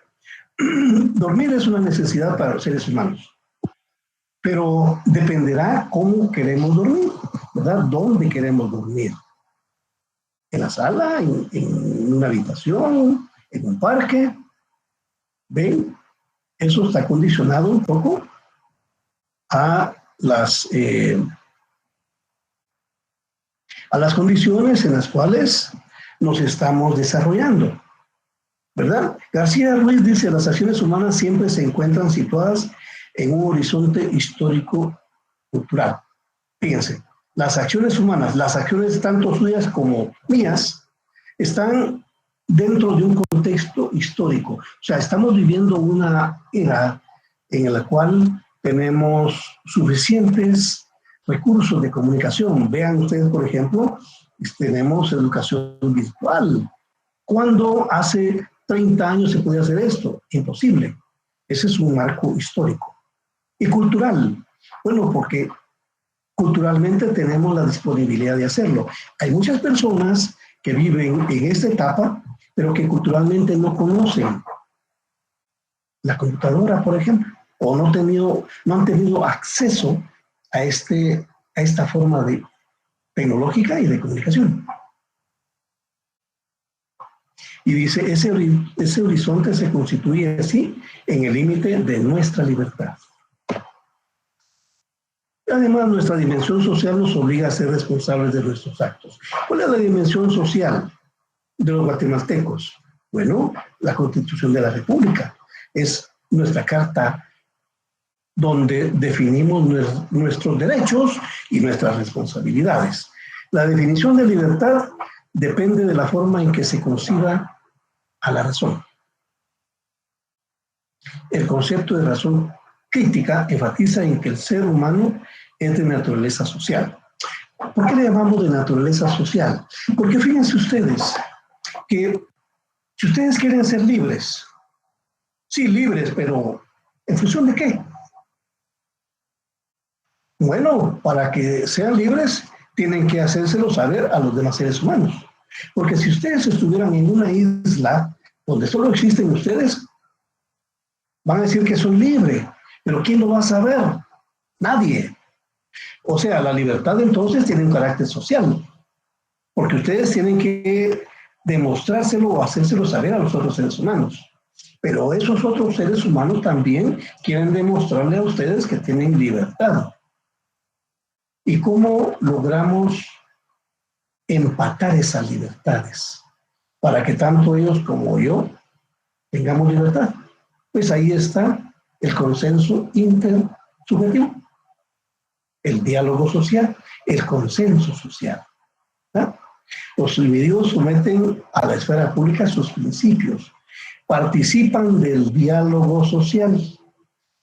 Dormir es una necesidad para los seres humanos, pero dependerá cómo queremos dormir, ¿verdad? ¿Dónde queremos dormir? ¿En la sala? ¿En una habitación? ¿En un parque? ¿Ven? Eso está condicionado un poco a las condiciones en las cuales nos estamos desarrollando, ¿verdad? García Ruiz dice, las acciones humanas siempre se encuentran situadas en un horizonte histórico-cultural. Fíjense, las acciones humanas, las acciones tanto suyas como mías, están dentro de un contexto histórico. O sea, estamos viviendo una era en la cual tenemos suficientes recursos de comunicación. Vean ustedes, por ejemplo, tenemos educación virtual. ¿Cuándo hace 30 años se podía hacer esto? Imposible. Ese es un marco histórico. Y cultural. Bueno, porque culturalmente tenemos la disponibilidad de hacerlo. Hay muchas personas que viven en esta etapa, pero que culturalmente no conocen la computadora, por ejemplo, o no han tenido acceso a esta forma de tecnológica y de comunicación. Y dice, ese horizonte se constituye así en el límite de nuestra libertad. Además, nuestra dimensión social nos obliga a ser responsables de nuestros actos. ¿Cuál es la dimensión social de los guatemaltecos? Bueno, la Constitución de la República es nuestra carta donde definimos nuestros derechos y nuestras responsabilidades. La definición de libertad depende de la forma en que se conciba a la razón. El concepto de razón crítica enfatiza en que el ser humano es de naturaleza social. ¿Por qué le llamamos de naturaleza social? Porque fíjense ustedes que si ustedes quieren ser libres, sí, libres, pero ¿en función de qué? Bueno, para que sean libres, tienen que hacérselo saber a los demás seres humanos. Porque si ustedes estuvieran en una isla donde solo existen ustedes, van a decir que soy libre. Pero ¿quién lo va a saber? Nadie. O sea, la libertad entonces tiene un carácter social. Porque ustedes tienen que demostrárselo o hacérselo saber a los otros seres humanos. Pero esos otros seres humanos también quieren demostrarle a ustedes que tienen libertad. ¿Y cómo logramos empatar esas libertades para que tanto ellos como yo tengamos libertad? Pues ahí está el consenso intersubjetivo, el diálogo social, el consenso social, ¿no? Los individuos someten a la esfera pública sus principios, participan del diálogo social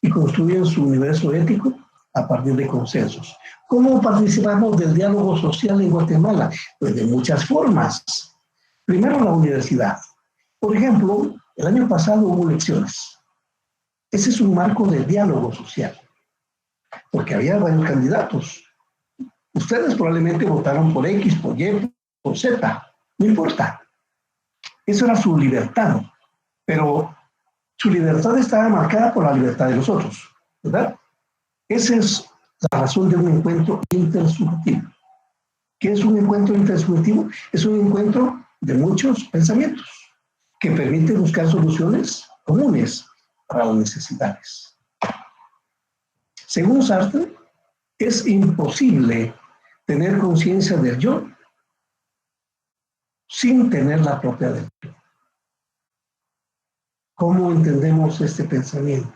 y construyen su universo ético a partir de consensos. ¿Cómo participamos del diálogo social en Guatemala? Pues de muchas formas. Primero, la universidad. Por ejemplo, el año pasado hubo elecciones. Ese es un marco de diálogo social, porque había varios candidatos. Ustedes probablemente votaron por X, por Y, por Z, no importa. Esa era su libertad, pero su libertad estaba marcada por la libertad de los otros, ¿verdad? Esa es la razón de un encuentro intersubjetivo. ¿Qué es un encuentro intersubjetivo? Es un encuentro de muchos pensamientos que permite buscar soluciones comunes para las necesidades. Según Sartre, es imposible tener conciencia del yo sin tener la propia del yo. ¿Cómo entendemos este pensamiento?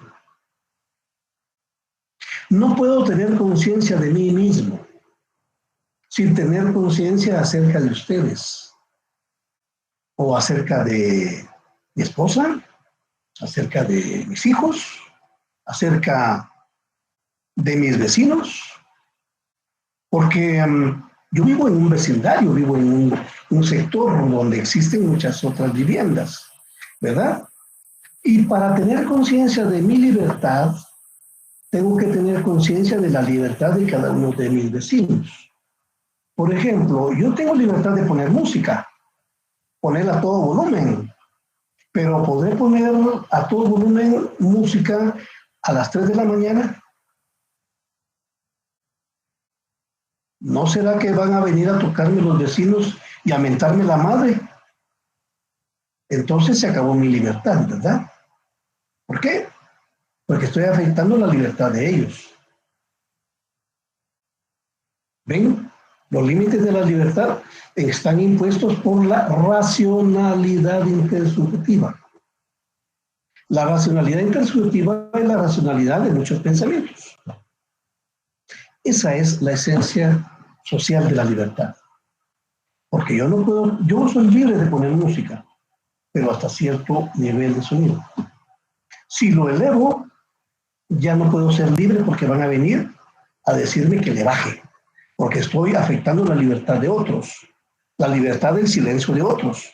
No puedo tener conciencia de mí mismo sin tener conciencia acerca de ustedes, o acerca de mi esposa, acerca de mis hijos, acerca de mis vecinos, porque yo vivo en un vecindario, vivo en un sector donde existen muchas otras viviendas, ¿verdad? Y para tener conciencia de mi libertad, tengo que tener conciencia de la libertad de cada uno de mis vecinos. Por ejemplo, yo tengo libertad de poner música, ponerla a todo volumen, pero poder poner a todo volumen música a las 3 de la mañana, ¿no será que van a venir a tocarme los vecinos y a mentarme la madre? Entonces se acabó mi libertad, ¿verdad? ¿Por qué? Porque estoy afectando la libertad de ellos. ¿Ven? Los límites de la libertad están impuestos por la racionalidad intersubjetiva. La racionalidad intersubjetiva es la racionalidad de muchos pensamientos. Esa es la esencia social de la libertad. Porque yo no puedo, yo soy libre de poner música, pero hasta cierto nivel de sonido. Si lo elevo, ya no puedo ser libre porque van a venir a decirme que le baje, porque estoy afectando la libertad de otros, la libertad del silencio de otros.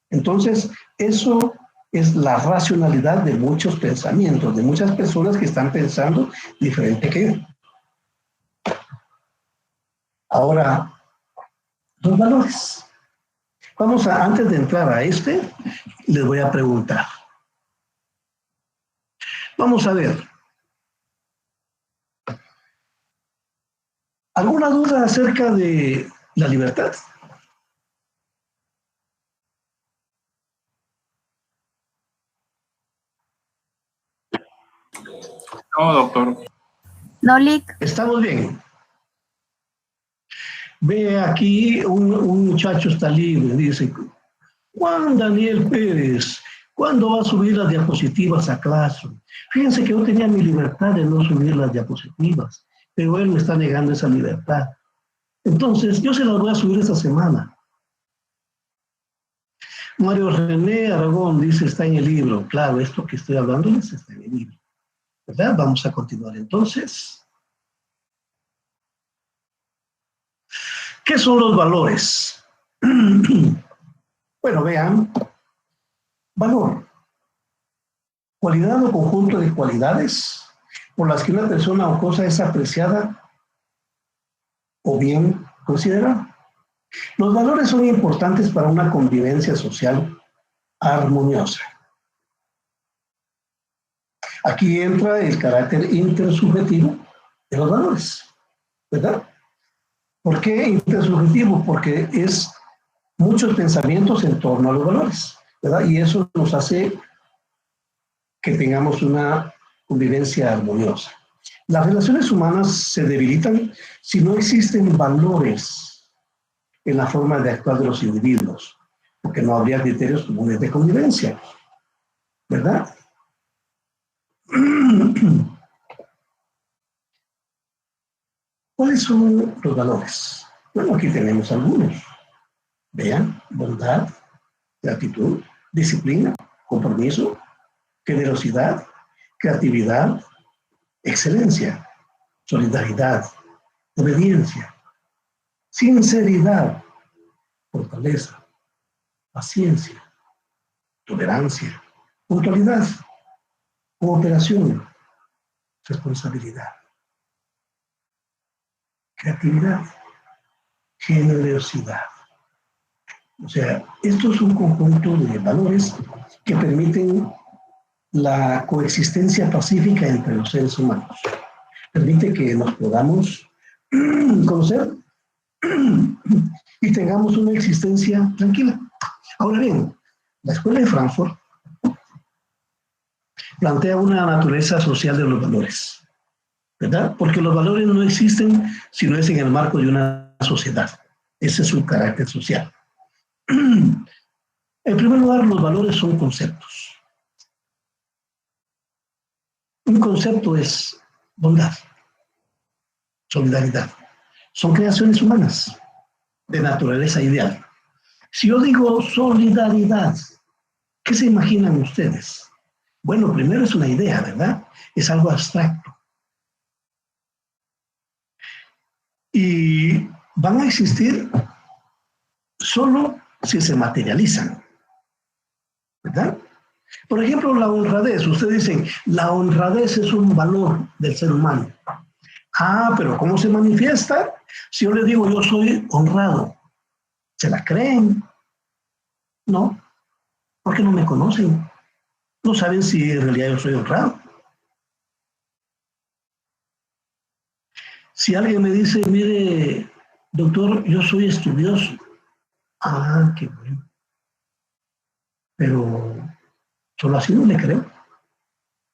Entonces, eso es la racionalidad de muchos pensamientos, de muchas personas que están pensando diferente que yo. Ahora, los valores. Vamos a, antes de entrar a les voy a preguntar. Vamos a ver. ¿Alguna duda acerca de la libertad? No, doctor. No, Lic. Estamos bien. Ve aquí, un muchacho está libre, dice, Juan Daniel Pérez, ¿cuándo va a subir las diapositivas a clase? Fíjense que yo tenía mi libertad de no subir las diapositivas, pero él me está negando esa libertad. Entonces, yo se las voy a subir esta semana. Mario René Aragón dice, está en el libro. Claro, esto que estoy hablándoles está en el libro, ¿verdad? Vamos a continuar entonces. ¿Qué son los valores? Bueno, vean, valor, cualidad o conjunto de cualidades por las que una persona o cosa es apreciada o bien considerada. Los valores son importantes para una convivencia social armoniosa. Aquí entra el carácter intersubjetivo de los valores, ¿verdad? ¿Por qué intersubjetivo? Porque es muchos pensamientos en torno a los valores, ¿verdad? Y eso nos hace que tengamos una convivencia armoniosa. Las relaciones humanas se debilitan si no existen valores en la forma de actuar de los individuos, porque no habría criterios comunes de convivencia, ¿verdad? ¿Cuáles son los valores? Bueno, aquí tenemos algunos. Vean: bondad, gratitud, disciplina, compromiso, generosidad, creatividad, excelencia, solidaridad, obediencia, sinceridad, fortaleza, paciencia, tolerancia, puntualidad, cooperación, responsabilidad, creatividad, generosidad. O sea, esto es un conjunto de valores que permiten la coexistencia pacífica entre los seres humanos. Permite que nos podamos conocer y tengamos una existencia tranquila. Ahora bien, la Escuela de Frankfurt plantea una naturaleza social de los valores, ¿verdad? Porque los valores no existen si no es en el marco de una sociedad. Ese es su carácter social. En primer lugar, los valores son conceptos. Un concepto es bondad, solidaridad. Son creaciones humanas de naturaleza ideal. Si yo digo solidaridad, ¿qué se imaginan ustedes? Bueno, primero es una idea, ¿verdad? Es algo abstracto. Y van a existir solo si se materializan, ¿verdad? Por ejemplo, la honradez. Ustedes dicen, la honradez es un valor del ser humano. Ah, pero ¿cómo se manifiesta? Si yo les digo, yo soy honrado, ¿se la creen? No, porque no me conocen. No saben si en realidad yo soy honrado. Si alguien me dice, mire, doctor, yo soy estudioso. Ah, qué bueno. Pero solo así no le creo.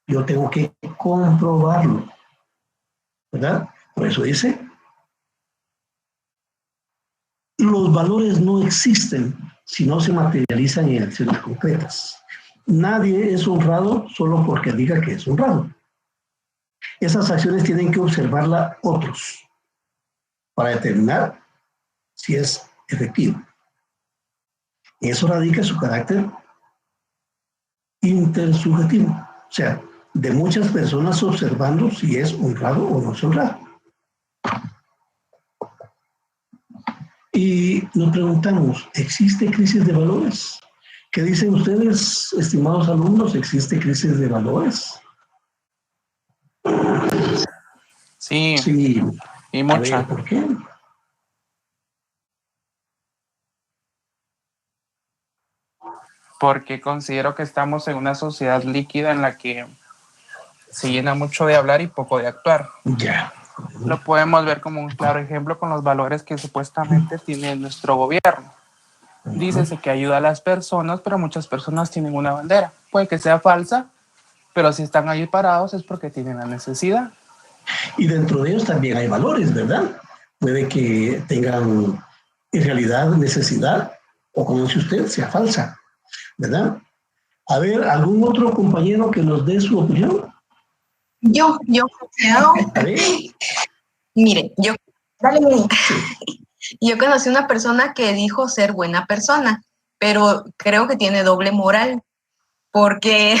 Yo tengo que comprobarlo, ¿verdad? Por eso dice, los valores no existen si no se materializan en acciones concretas. Nadie es honrado solo porque diga que es honrado. Esas acciones tienen que observarlas otros para determinar si es efectivo. En eso radica su carácter intersubjetivo, o sea, de muchas personas observando si es honrado o no es honrado. Y nos preguntamos, ¿existe crisis de valores? ¿Qué dicen ustedes, estimados alumnos? ¿Existe crisis de valores? Sí, Sí. y A mucha. ver, ¿por qué? Porque considero que estamos en una sociedad líquida en la que se llena mucho de hablar y poco de actuar. Ya. Lo podemos ver como un claro ejemplo con los valores que supuestamente tiene nuestro gobierno. Dícese que ayuda a las personas, pero muchas personas tienen una bandera. Puede que sea falsa, pero si están ahí parados es porque tienen la necesidad. Y dentro de ellos también hay valores, ¿verdad? Puede que tengan en realidad necesidad, o como dice usted, sea falsa, ¿verdad? A ver, ¿algún otro compañero que nos dé su opinión? Yo creo, A ver. mire, yo conocí una persona que dijo ser buena persona, pero creo que tiene doble moral, porque,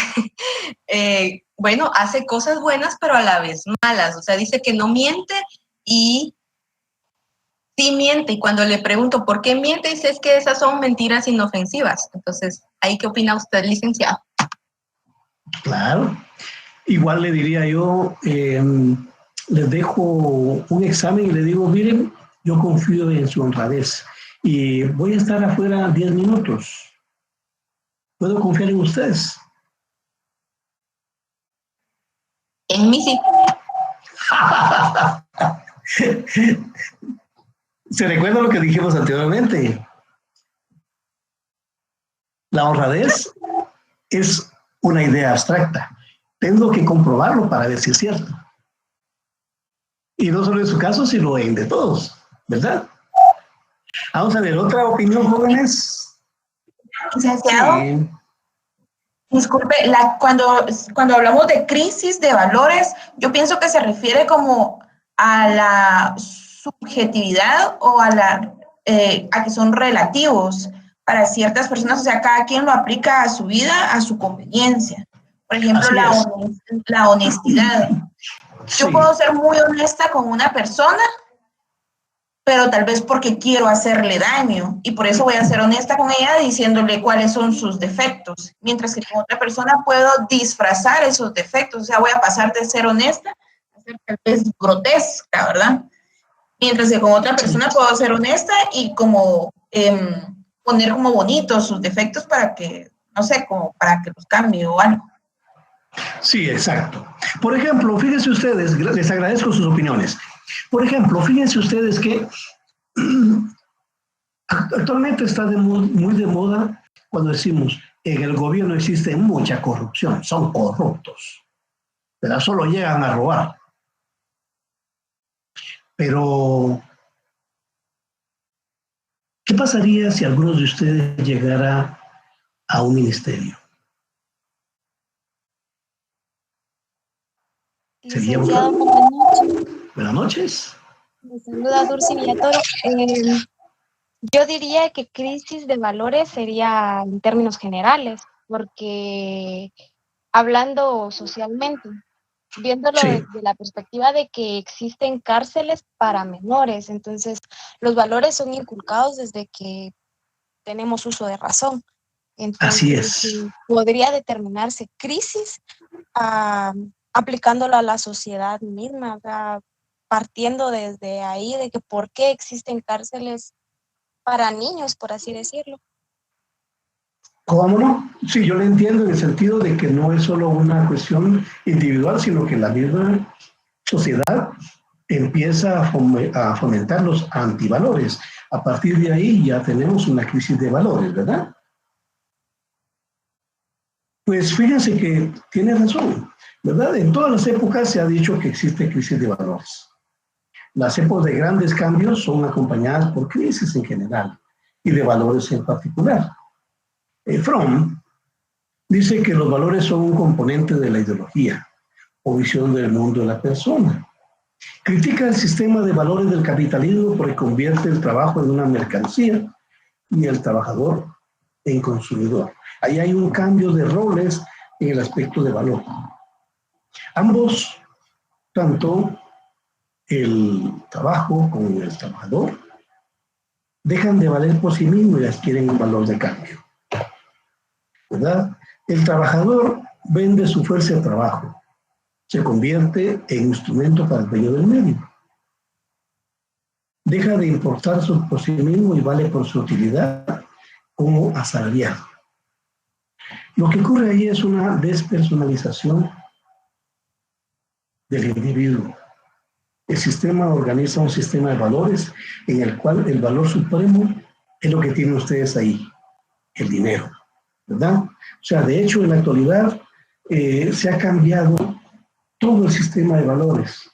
bueno, hace cosas buenas, pero a la vez malas. O sea, dice que no miente y sí miente. Y cuando le pregunto por qué miente, dice es que esas son mentiras inofensivas. Entonces, ¿ahí qué opina usted, licenciado? Claro. Igual le diría yo, les dejo un examen y le digo, miren, yo confío en su honradez y voy a estar afuera 10 minutos. ¿Puedo confiar en ustedes? En mí sí. ¿Se recuerda lo que dijimos anteriormente? La honradez es una idea abstracta. Tengo que comprobarlo para ver si es cierto. Y no solo en su caso, sino en de todos, ¿verdad? Vamos a ver, otra opinión, jóvenes. Licenciado, Sí. disculpe, cuando hablamos de crisis de valores, yo pienso que se refiere como a la subjetividad o a que son relativos para ciertas personas, o sea, cada quien lo aplica a su vida, a su conveniencia. Por ejemplo, la honestidad. Yo Sí. puedo ser muy honesta con una persona, pero tal vez porque quiero hacerle daño y por eso voy a ser honesta con ella diciéndole cuáles son sus defectos, mientras que con otra persona puedo disfrazar esos defectos, o sea, voy a pasar de ser honesta a ser tal vez grotesca, ¿verdad? Mientras que con otra persona puedo ser honesta y como poner como bonitos sus defectos para que, no sé, como para que los cambie o algo. Sí, exacto. Por ejemplo, fíjense ustedes, les agradezco sus opiniones. Por ejemplo, fíjense ustedes que actualmente está muy de moda cuando decimos en el gobierno existe mucha corrupción, son corruptos, pero solo llegan a robar. Pero, ¿qué pasaría si alguno de ustedes llegara a un ministerio? Sería Licenciado, buenas noches. Buenas noches. Me saluda Dulce Villatoro. Yo diría que crisis de valores sería en términos generales, porque hablando socialmente, viéndolo Sí. desde la perspectiva de que existen cárceles para menores, entonces los valores son inculcados desde que tenemos uso de razón. Así Entonces, es. podría determinarse crisis aplicándolo a la sociedad misma, o sea, partiendo desde ahí de que por qué existen cárceles para niños, por así decirlo. ¿Cómo no? Sí, yo lo entiendo en el sentido de que no es solo una cuestión individual, sino que la misma sociedad empieza a fomentar los antivalores. A partir de ahí ya tenemos una crisis de valores, ¿verdad? Pues fíjense que tiene razón, ¿verdad? En todas las épocas se ha dicho que existe crisis de valores. Las épocas de grandes cambios son acompañadas por crisis en general y de valores en particular. Fromm dice que los valores son un componente de la ideología o visión del mundo de la persona. Critica el sistema de valores del capitalismo porque convierte el trabajo en una mercancía y el trabajador en consumidor. Ahí hay un cambio de roles en el aspecto de valor. Ambos, tanto el trabajo como el trabajador, dejan de valer por sí mismos y adquieren un valor de cambio, ¿verdad? El trabajador vende su fuerza de trabajo, se convierte en instrumento para el dueño del medio. Deja de importar por sí mismo y vale por su utilidad como asalariado. Lo que ocurre ahí es una despersonalización del individuo. El sistema organiza un sistema de valores en el cual el valor supremo es lo que tienen ustedes ahí, el dinero, ¿verdad? O sea, de hecho, en la actualidad se ha cambiado todo el sistema de valores,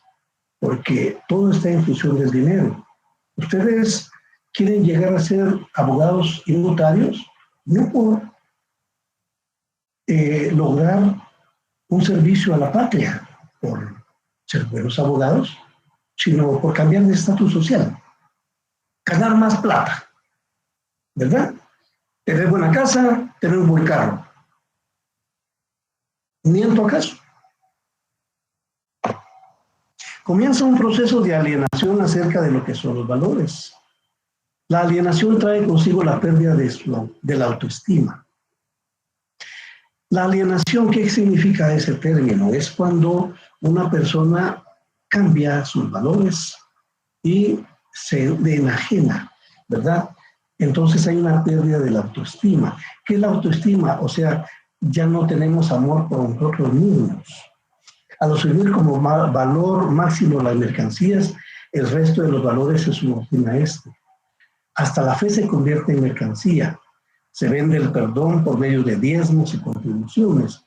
porque todo está en función del dinero. Ustedes quieren llegar a ser abogados y notarios, no por lograr un servicio a la patria, por ser buenos abogados, sino por cambiar de estatus social, ganar más plata, ¿verdad? Tener buena casa, tener un buen carro. ¿Miento acaso? Comienza un proceso de alienación acerca de lo que son los valores. La alienación trae consigo la pérdida de la autoestima. La alienación, ¿qué significa ese término? Es cuando una persona cambia sus valores y se enajena, ¿verdad? Entonces hay una pérdida de la autoestima. ¿Qué es la autoestima? O sea, ya no tenemos amor por nosotros mismos. Al asumir como valor máximo las mercancías, el resto de los valores se subordina a este. Hasta la fe se convierte en mercancía. Se vende el perdón por medio de diezmos y contribuciones.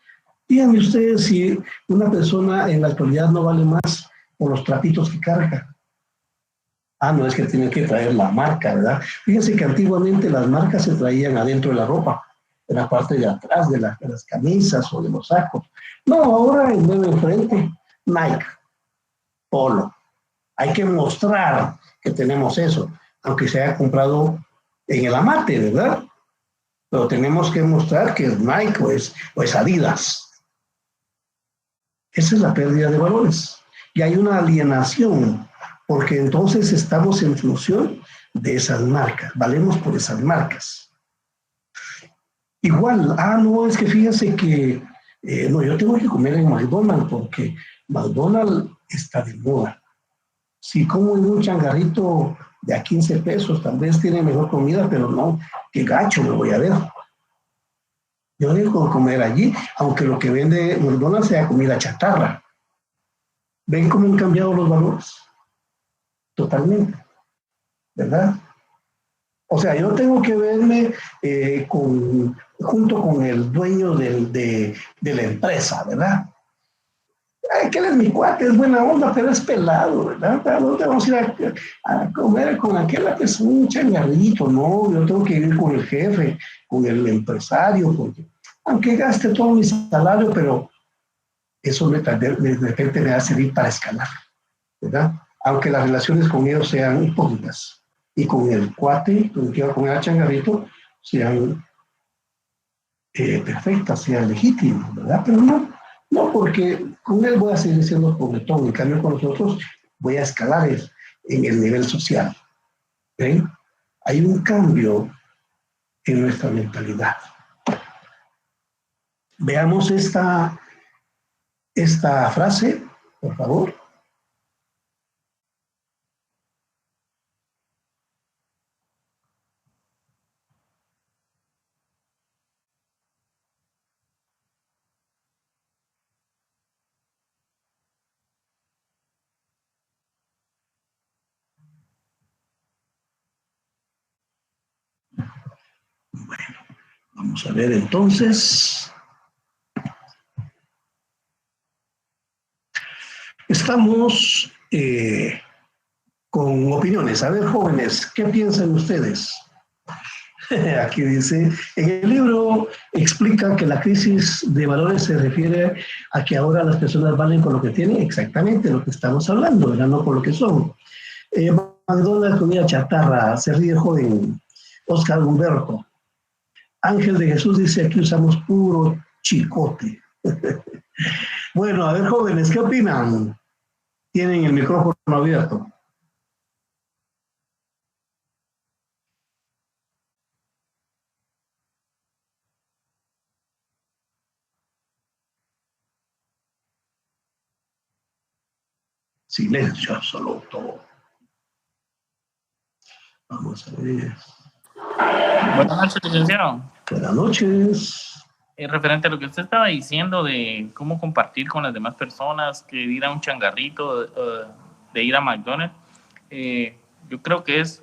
Díganme ustedes si una persona en la actualidad no vale más por los trapitos que carga. Ah, no, es que tienen que traer la marca, ¿verdad? Fíjense que antiguamente las marcas se traían adentro de la ropa, en la parte de atrás de las camisas o de los sacos. No, ahora en medio enfrente, Nike, Polo. Hay que mostrar que tenemos eso, aunque se haya comprado en el amate, ¿verdad? Pero tenemos que mostrar que es Nike o es Adidas. Esa es la pérdida de valores. Y hay una alienación, porque entonces estamos en función de esas marcas, valemos por esas marcas. Igual, no, es que fíjense que, no, yo tengo que comer en McDonald's porque McDonald's está de moda. Si como en un changarrito de a 15 pesos, tal vez tiene mejor comida, pero no, qué gacho me voy a ver. Yo dejo de comer allí, aunque lo que vende McDonald's sea comida chatarra. ¿Ven cómo han cambiado los valores? Totalmente, ¿verdad? O sea, yo tengo que verme junto con el dueño de la empresa, ¿verdad? Que él es mi cuate, es buena onda, pero es pelado, ¿verdad? ¿Dónde vamos a ir a comer con aquel que es un changarrito? No, yo tengo que ir con el jefe, con el empresario, porque, aunque gaste todo mi salario, pero eso de repente me va a servir para escalar, ¿verdad? Aunque las relaciones con ellos sean hipócritas y con el cuate, con el changarrito, sean perfectas, sean legítimas, ¿verdad? Pero no, porque con él voy a seguir siendo pobretón, en cambio con nosotros voy a escalar en el nivel social. ¿Ven? Hay un cambio en nuestra mentalidad. Veamos esta frase, por favor. Bueno, vamos a ver entonces. Estamos con opiniones. A ver, jóvenes, ¿qué piensan ustedes? Aquí dice, en el libro explica que la crisis de valores se refiere a que ahora las personas valen con lo que tienen, exactamente lo que estamos hablando, ¿verdad? No por lo que son. McDonald's, comida chatarra, se ríe joven. Oscar Humberto. Ángel de Jesús dice, aquí usamos puro chicote. Bueno, a ver, jóvenes, ¿qué opinan? Tienen el micrófono abierto. Silencio absoluto. Vamos a ver. Buenas noches, licenciado. Buenas noches. Referente a lo que usted estaba diciendo de cómo compartir con las demás personas, que ir a un changarrito, de ir a McDonald's, yo creo que es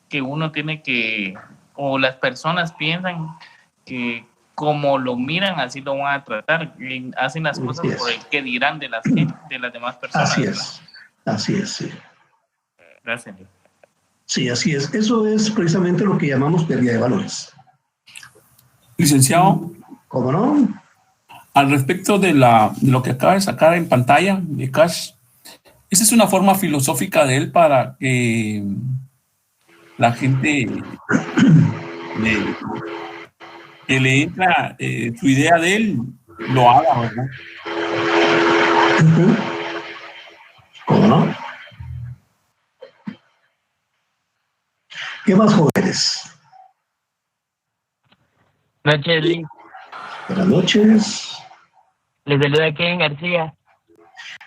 que uno tiene que, o las personas piensan que como lo miran, así lo van a tratar, y hacen las cosas por el que dirán de las demás personas. Así es, así es, sí. Gracias. Sí, así es. Eso es precisamente lo que llamamos pérdida de valores. Licenciado. ¿Cómo no? Al respecto de lo que acaba de sacar en pantalla de Cash, esa es una forma filosófica de él para que la gente que le entra su idea de él lo haga, ¿verdad? ¿Cómo no? ¿Qué más, jóvenes? Gracias, Lee. Buenas noches. Les saluda Kevin García.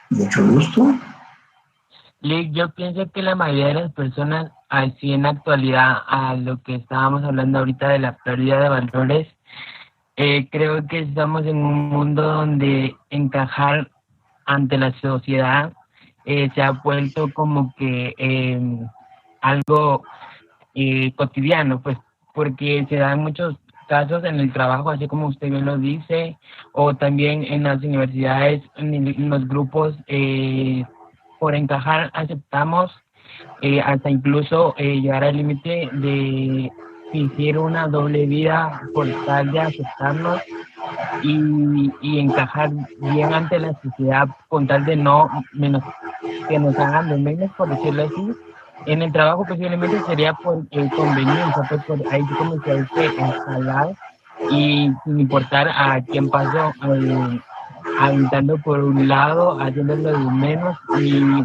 Mucho gusto. Lick, yo pienso que la mayoría de las personas, así en la actualidad, a lo que estábamos hablando ahorita de la pérdida de valores, creo que estamos en un mundo donde encajar ante la sociedad se ha vuelto como que algo cotidiano, pues, porque se dan muchos casos en el trabajo, así como usted bien lo dice, o también en las universidades, en los grupos, por encajar aceptamos hasta incluso llegar al límite de fingir una doble vida por tal de aceptarnos y encajar bien ante la sociedad con tal de no menos que nos hagan de menos, por decirlo así. En el trabajo posiblemente sería por conveniencia, pues por ahí como que hay que escalar y sin importar a quién pasó, aventando por un lado, haciéndolo de menos, y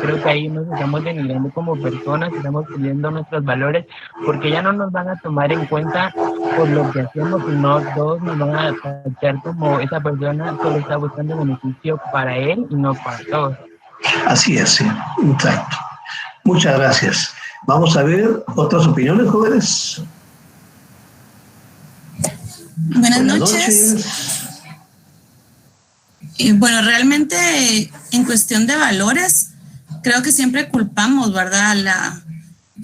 creo que ahí nos estamos denigrando como personas, estamos perdiendo nuestros valores, porque ya no nos van a tomar en cuenta por lo que hacemos, y no todos nos van a tachar como esa persona solo está buscando beneficio para él y no para todos. Así es, sí, exacto. Muchas gracias. Vamos a ver otras opiniones, jóvenes. Buenas noches. Bueno, realmente en cuestión de valores, creo que siempre culpamos, ¿verdad?,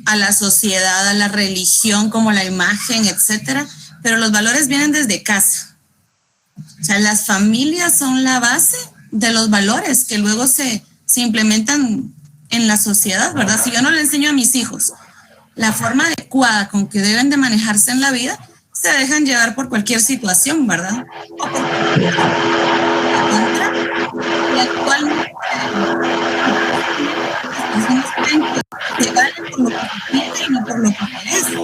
a la sociedad, a la religión, como la imagen, etcétera, pero los valores vienen desde casa. O sea, las familias son la base de los valores que luego se implementan en la sociedad, ¿verdad? Si yo no le enseño a mis hijos la forma adecuada con que deben de manejarse en la vida, se dejan llevar por cualquier situación, ¿verdad? O por y actualmente se valen por lo que se piensa y no por lo que parece.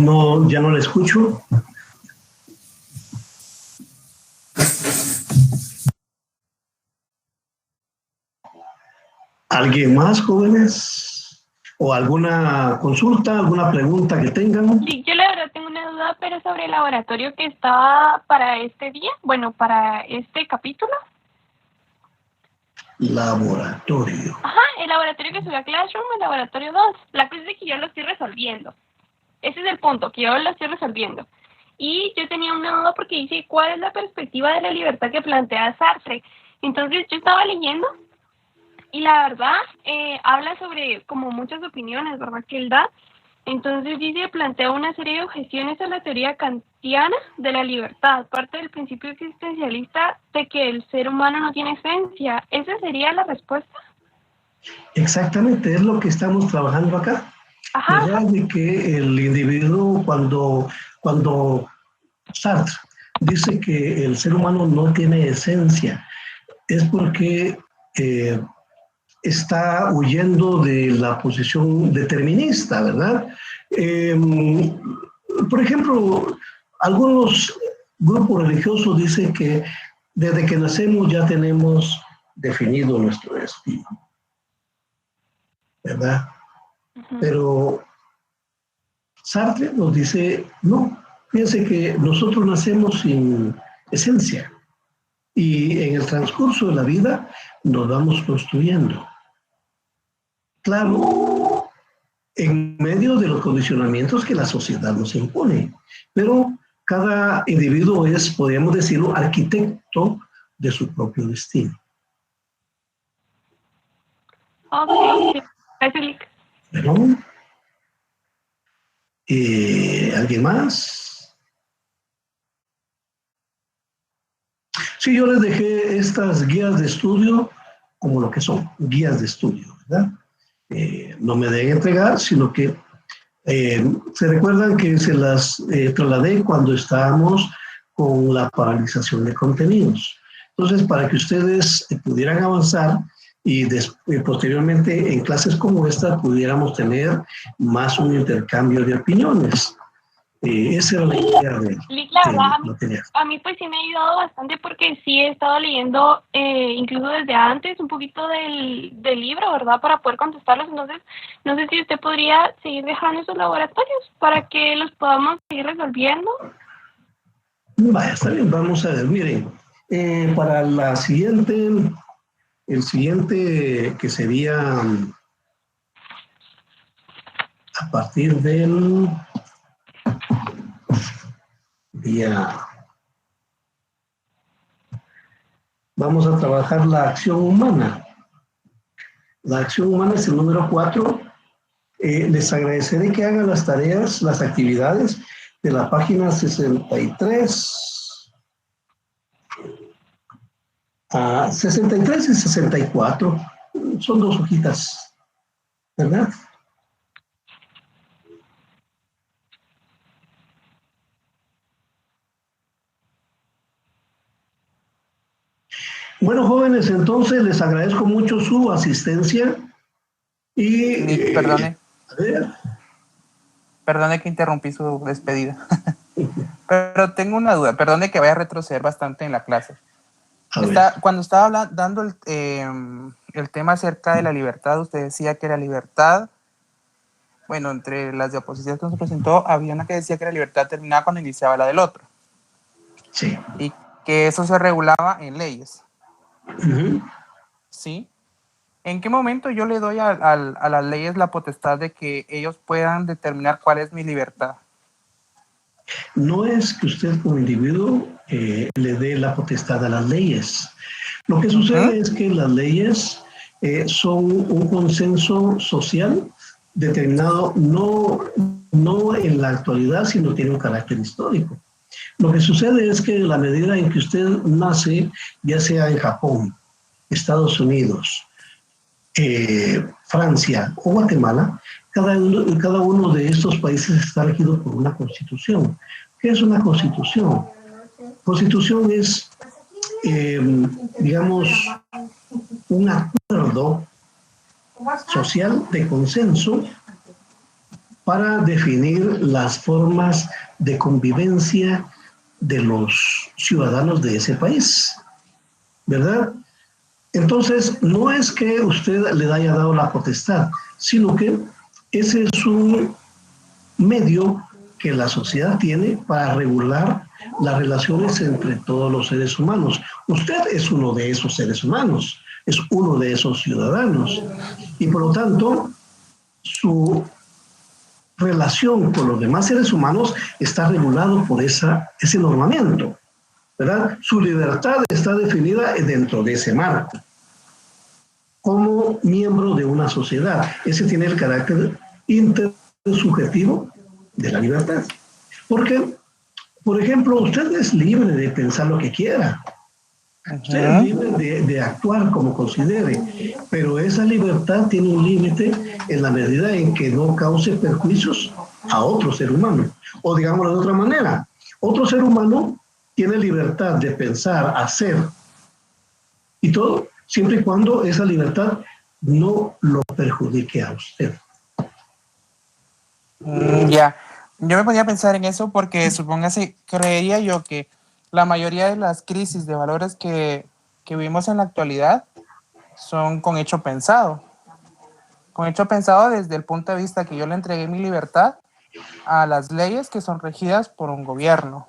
No, ya no la escucho. ¿Alguien más, jóvenes? ¿O alguna consulta, alguna pregunta que tengan? Sí, yo la verdad tengo una duda, pero sobre el laboratorio que estaba para este día, bueno, para este capítulo. Laboratorio. Ajá, el laboratorio que subió a Classroom, el laboratorio 2. La cosa es que yo lo estoy resolviendo. Ese es el punto, que yo lo estoy resolviendo. Y yo tenía una duda porque dice, ¿cuál es la perspectiva de la libertad que plantea Sartre? Entonces yo estaba leyendo y la verdad habla sobre como muchas opiniones, ¿verdad?, que él da. Entonces dice, plantea una serie de objeciones a la teoría kantiana de la libertad, parte del principio existencialista de que el ser humano no tiene esencia. ¿Esa sería la respuesta? Exactamente, es lo que estamos trabajando acá. Ajá. La idea de que el individuo, cuando Sartre dice que el ser humano no tiene esencia, es porque está huyendo de la posición determinista, ¿verdad? Por ejemplo, algunos grupos religiosos dicen que desde que nacemos ya tenemos definido nuestro destino, ¿verdad? Pero Sartre nos dice, no, piense que nosotros nacemos sin esencia y en el transcurso de la vida nos vamos construyendo. Claro, en medio de los condicionamientos que la sociedad nos impone, pero cada individuo es, podríamos decirlo, arquitecto de su propio destino. Ok, gracias. Bueno, ¿alguien más? Sí, yo les dejé estas guías de estudio como lo que son, guías de estudio, ¿verdad? No me deben entregar, sino que se recuerdan que se las trasladé cuando estábamos con la paralización de contenidos. Entonces, para que ustedes pudieran avanzar y posteriormente en clases como esta pudiéramos tener más un intercambio de opiniones. Esa era la idea de Lick, la verdad, material. a mí pues sí me ha ayudado bastante porque sí he estado leyendo incluso desde antes un poquito del libro, ¿verdad? Para poder contestarlos. Entonces, no sé si usted podría seguir dejando esos laboratorios para que los podamos seguir resolviendo. Vaya, está bien, vamos a ver, miren, para la siguiente, el siguiente que sería a partir del día, vamos a trabajar la acción humana. La acción humana es el número 4. Les agradeceré que hagan las tareas, las actividades de la página 63, 63 y 64. Son 2 hojitas, ¿verdad? Bueno, jóvenes, entonces les agradezco mucho su asistencia y... Perdone. A ver. Perdone que interrumpí su despedida. Pero tengo una duda. Perdone que vaya a retroceder bastante en la clase. Cuando estaba dando el tema acerca de la libertad, usted decía que la libertad, bueno, entre las diapositivas que nos presentó, había una que decía que la libertad terminaba cuando iniciaba la del otro. Sí. Y que eso se regulaba en leyes. ¿Sí? ¿En qué momento yo le doy a las leyes la potestad de que ellos puedan determinar cuál es mi libertad? No es que usted como individuo le dé la potestad a las leyes. Lo que sucede es que las leyes son un consenso social determinado no en la actualidad, sino tiene un carácter histórico. Lo que sucede es que en la medida en que usted nace, ya sea en Japón, Estados Unidos, Francia o Guatemala, cada uno de estos países está regido por una constitución. ¿Qué es una constitución? Constitución es, digamos, un acuerdo social de consenso para definir las formas de convivencia de los ciudadanos de ese país, ¿verdad? Entonces, no es que usted le haya dado la potestad, sino que ese es un medio que la sociedad tiene para regular las relaciones entre todos los seres humanos. Usted es uno de esos seres humanos, es uno de esos ciudadanos, y por lo tanto, su relación con los demás seres humanos está regulado por ese normamiento, ¿verdad? Su libertad está definida dentro de ese marco, como miembro de una sociedad. Ese tiene el carácter intersubjetivo de la libertad. Porque, por ejemplo, usted es libre de pensar lo que quiera. Usted es libre de actuar como considere, pero esa libertad tiene un límite en la medida en que no cause perjuicios a otro ser humano. O digámoslo de otra manera, otro ser humano tiene libertad de pensar, hacer y todo, siempre y cuando esa libertad no lo perjudique a usted. Ya, yo me ponía a pensar en eso porque supóngase, creería yo que la mayoría de las crisis de valores que vivimos en la actualidad son con hecho pensado. Con hecho pensado desde el punto de vista que yo le entregué mi libertad a las leyes que son regidas por un gobierno.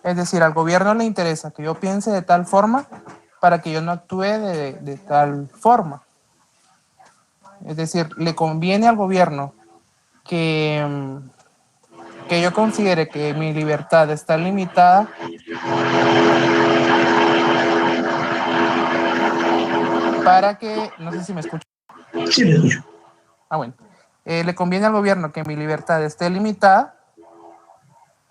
Es decir, al gobierno le interesa que yo piense de tal forma para que yo no actúe de tal forma. Es decir, le conviene al gobierno que yo considere que mi libertad está limitada para que, no sé si me escucha. Sí, le escucho. Ah, bueno. Le conviene al gobierno que mi libertad esté limitada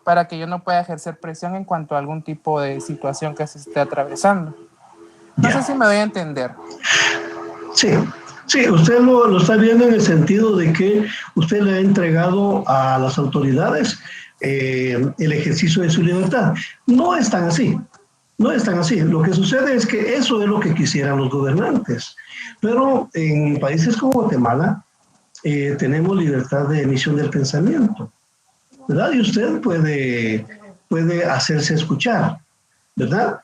para que yo no pueda ejercer presión en cuanto a algún tipo de situación que se esté atravesando. No sé si me doy a entender. Sí. Sí, usted lo está viendo en el sentido de que usted le ha entregado a las autoridades el ejercicio de su libertad. No es tan así, no es tan así. Lo que sucede es que eso es lo que quisieran los gobernantes. Pero en países como Guatemala tenemos libertad de emisión del pensamiento, ¿verdad? Y usted puede hacerse escuchar, ¿verdad?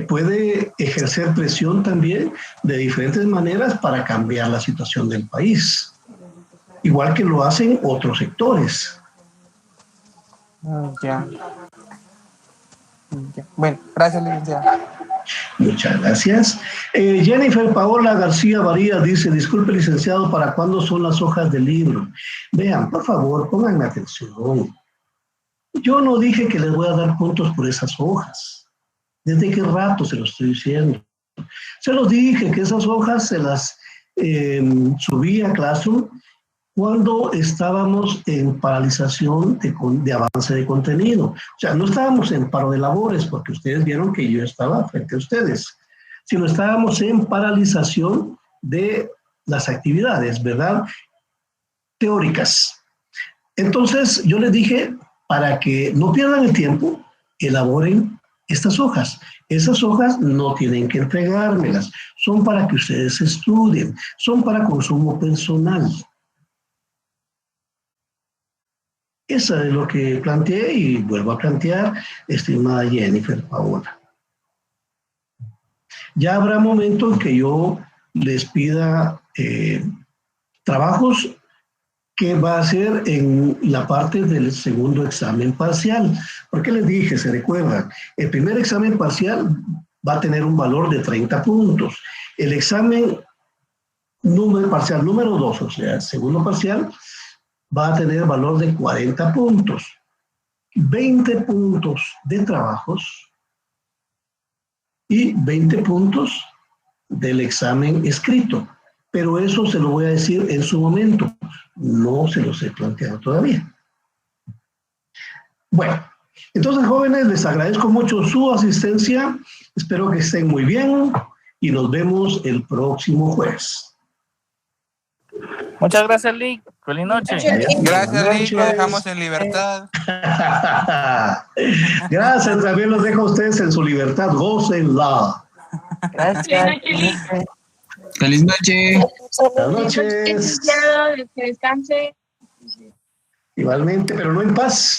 Puede ejercer presión también de diferentes maneras para cambiar la situación del país, igual que lo hacen otros sectores. Ya. Bueno, gracias, licenciada. Muchas gracias. Jennifer Paola García Varías dice, disculpe, licenciado, ¿para cuándo son las hojas del libro? Vean, por favor, pónganme atención. Yo no dije que les voy a dar puntos por esas hojas. ¿Desde qué rato se lo estoy diciendo? Se los dije que esas hojas se las subí a Classroom cuando estábamos en paralización de avance de contenido. O sea, no estábamos en paro de labores, porque ustedes vieron que yo estaba frente a ustedes, sino estábamos en paralización de las actividades, ¿verdad? Teóricas. Entonces, yo les dije, para que no pierdan el tiempo, elaboren estas hojas. Esas hojas no tienen que entregármelas, son para que ustedes estudien, son para consumo personal. Eso es lo que planteé y vuelvo a plantear, estimada Jennifer Paola. Ya habrá momento en que yo les pida trabajos que va a ser en la parte del segundo examen parcial. Porque les dije, se recuerdan, el primer examen parcial va a tener un valor de 30 puntos. El examen parcial número 2, o sea, el segundo parcial, va a tener valor de 40 puntos. 20 puntos de trabajos y 20 puntos del examen escrito. Pero eso se lo voy a decir en su momento. No se los he planteado todavía. Bueno, entonces, jóvenes, les agradezco mucho su asistencia. Espero que estén muy bien y nos vemos el próximo jueves. Muchas gracias, Lick. Feliz noche. Gracias, Lick. Lo dejamos en libertad. Gracias, también los dejo a ustedes en su libertad. Gócenla. Gracias. Feliz noche. Buenas noches. Que descanse. Igualmente, pero no en paz.